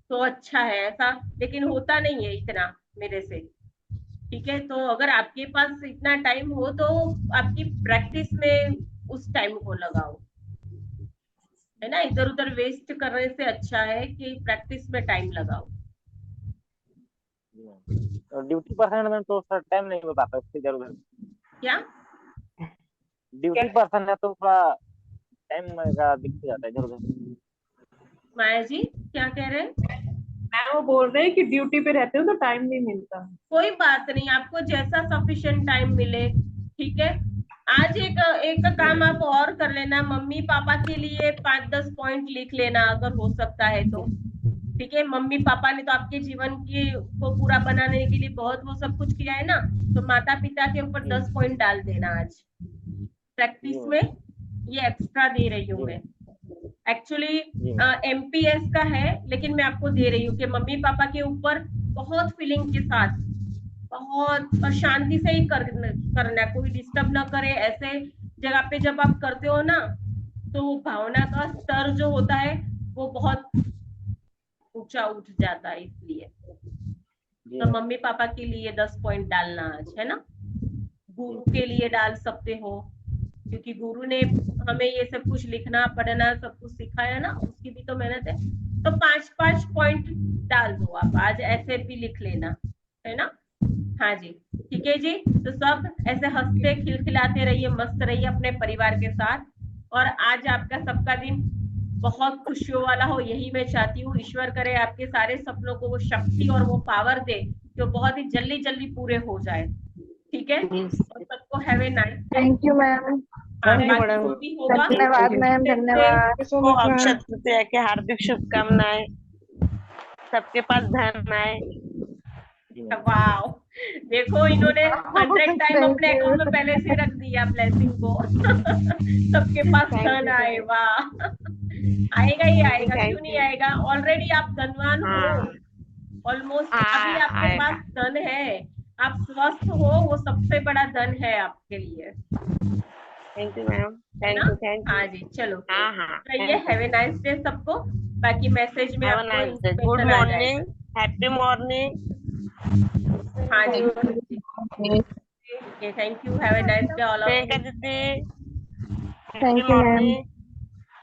तो अच्छा है ऐसा। लेकिन होता नहीं है इतना मेरे से। ठीक है, तो अगर आपके पास इतना टाइम हो तो आपकी प्रैक्टिस में उस टाइम को लगाओ, है ना। इधर उधर वेस्ट करने से अच्छा है कि प्रैक्टिस में टाइम लगाओ। जी मैम, तो ड्यूटी पर्सन में तो सर टाइम नहीं हो पाता उससे इधर उधर। क्या ड्यूटी पर्सन है तो थोड़ा टाइम का दिक्कत हो जाता है इधर उधर। माया जी क्या कह रहे हैं? मैम वो बोल रहे हैं कि ड्यूटी पे रहते हो तो टाइम नहीं मिलता। कोई बात नहीं, आपको जैसा सफिशिएंट टाइम मिले। ठीक है, आज एक एक काम आप और कर लेना, मम्मी पापा के लिए 5-10 पॉइंट लिख लेना अगर हो सकता है तो। ठीक है, मम्मी पापा ने तो आपके जीवन की को पूरा बनाने के लिए बहुत वो सब कुछ किया है ना, तो माता पिता के ऊपर 10 पॉइंट डाल देना आज प्रैक्टिस जी में। ये एक्स्ट्रा दे रही हूँ जी मैं, एक्चुअली जी एमपीएस का है, लेकिन मैं आपको दे रही हूँ कि मम्मी पापा के ऊपर बहुत फीलिंग के साथ, बहुत और शांति से ही करना है, कोई डिस्टर्ब ना करे। ऐसे जगह पे जब आप करते हो ना, तो वो भावना का स्तर जो होता है वो बहुत ऊंचा उठ जाता है, इसलिए जी तो मम्मी पापा के लिए 10 पॉइंट डालना आज, है ना। गुरु के लिए डाल सकते हो, क्योंकि गुरु ने हमें ये सब कुछ लिखना पढ़ना सब कुछ सिखाया ना, उसकी भी तो मेहनत है। तो 5-5 पॉइंट डाल दो आप आज, ऐसे भी लिख लेना, है ना। हाँ जी, ठीक है जी। तो सब ऐसे हंसते खिलखिलाते रहिए, मस्त रहिए अपने परिवार के साथ, और आज आपका सबका दिन बहुत खुशियों वाला हो, यही मैं चाहती हूँ। ईश्वर करे आपके सारे सपनों को वो शक्ति और वो पावर दे, जो बहुत ही जल्दी जल्दी पूरे हो जाए। ठीक है, और सबको have a nice day. Thank you ma'am. Thank you बाकी मैडम। जो भी होगा धन्यवाद मैम, धन्यवाद। को अक्षय तृतीया की हार्दिक शुभकामनाएं। सबके पास धन आए। जी मैम। वाओ, देखो इन्होंने 100 टाइम अपने अकाउंट में पहले से रख दिया ब्लेसिंग को। सबके पास Thank धन you, आए, thank वाह। आएगा ही आएगा, thank क्यों नहीं you. आएगा? ऑलरेडी आप धनवान हो, हाँ ऑलमोस्ट हाँ अभी आपके आएगा. पास धन है, आप स्वस्थ हो, वो सबसे बड़ा धन है आपके लिए, थैंक यू मैम. है थैंक ना? You, thank you. हाँ जी, चलो हाँ हाँ. रहिए, हैव ए नाइस डे सबको। बाकी मैसेज में हैव अ आपको नाइस डे. गुड इंफॉर्मेशन आ जाएगा। मॉर्निंग. Happy morning. हाँ जी, thank you, have a nice day all of Priyanka you. दीदी. Happy thank you ma'am. Morning.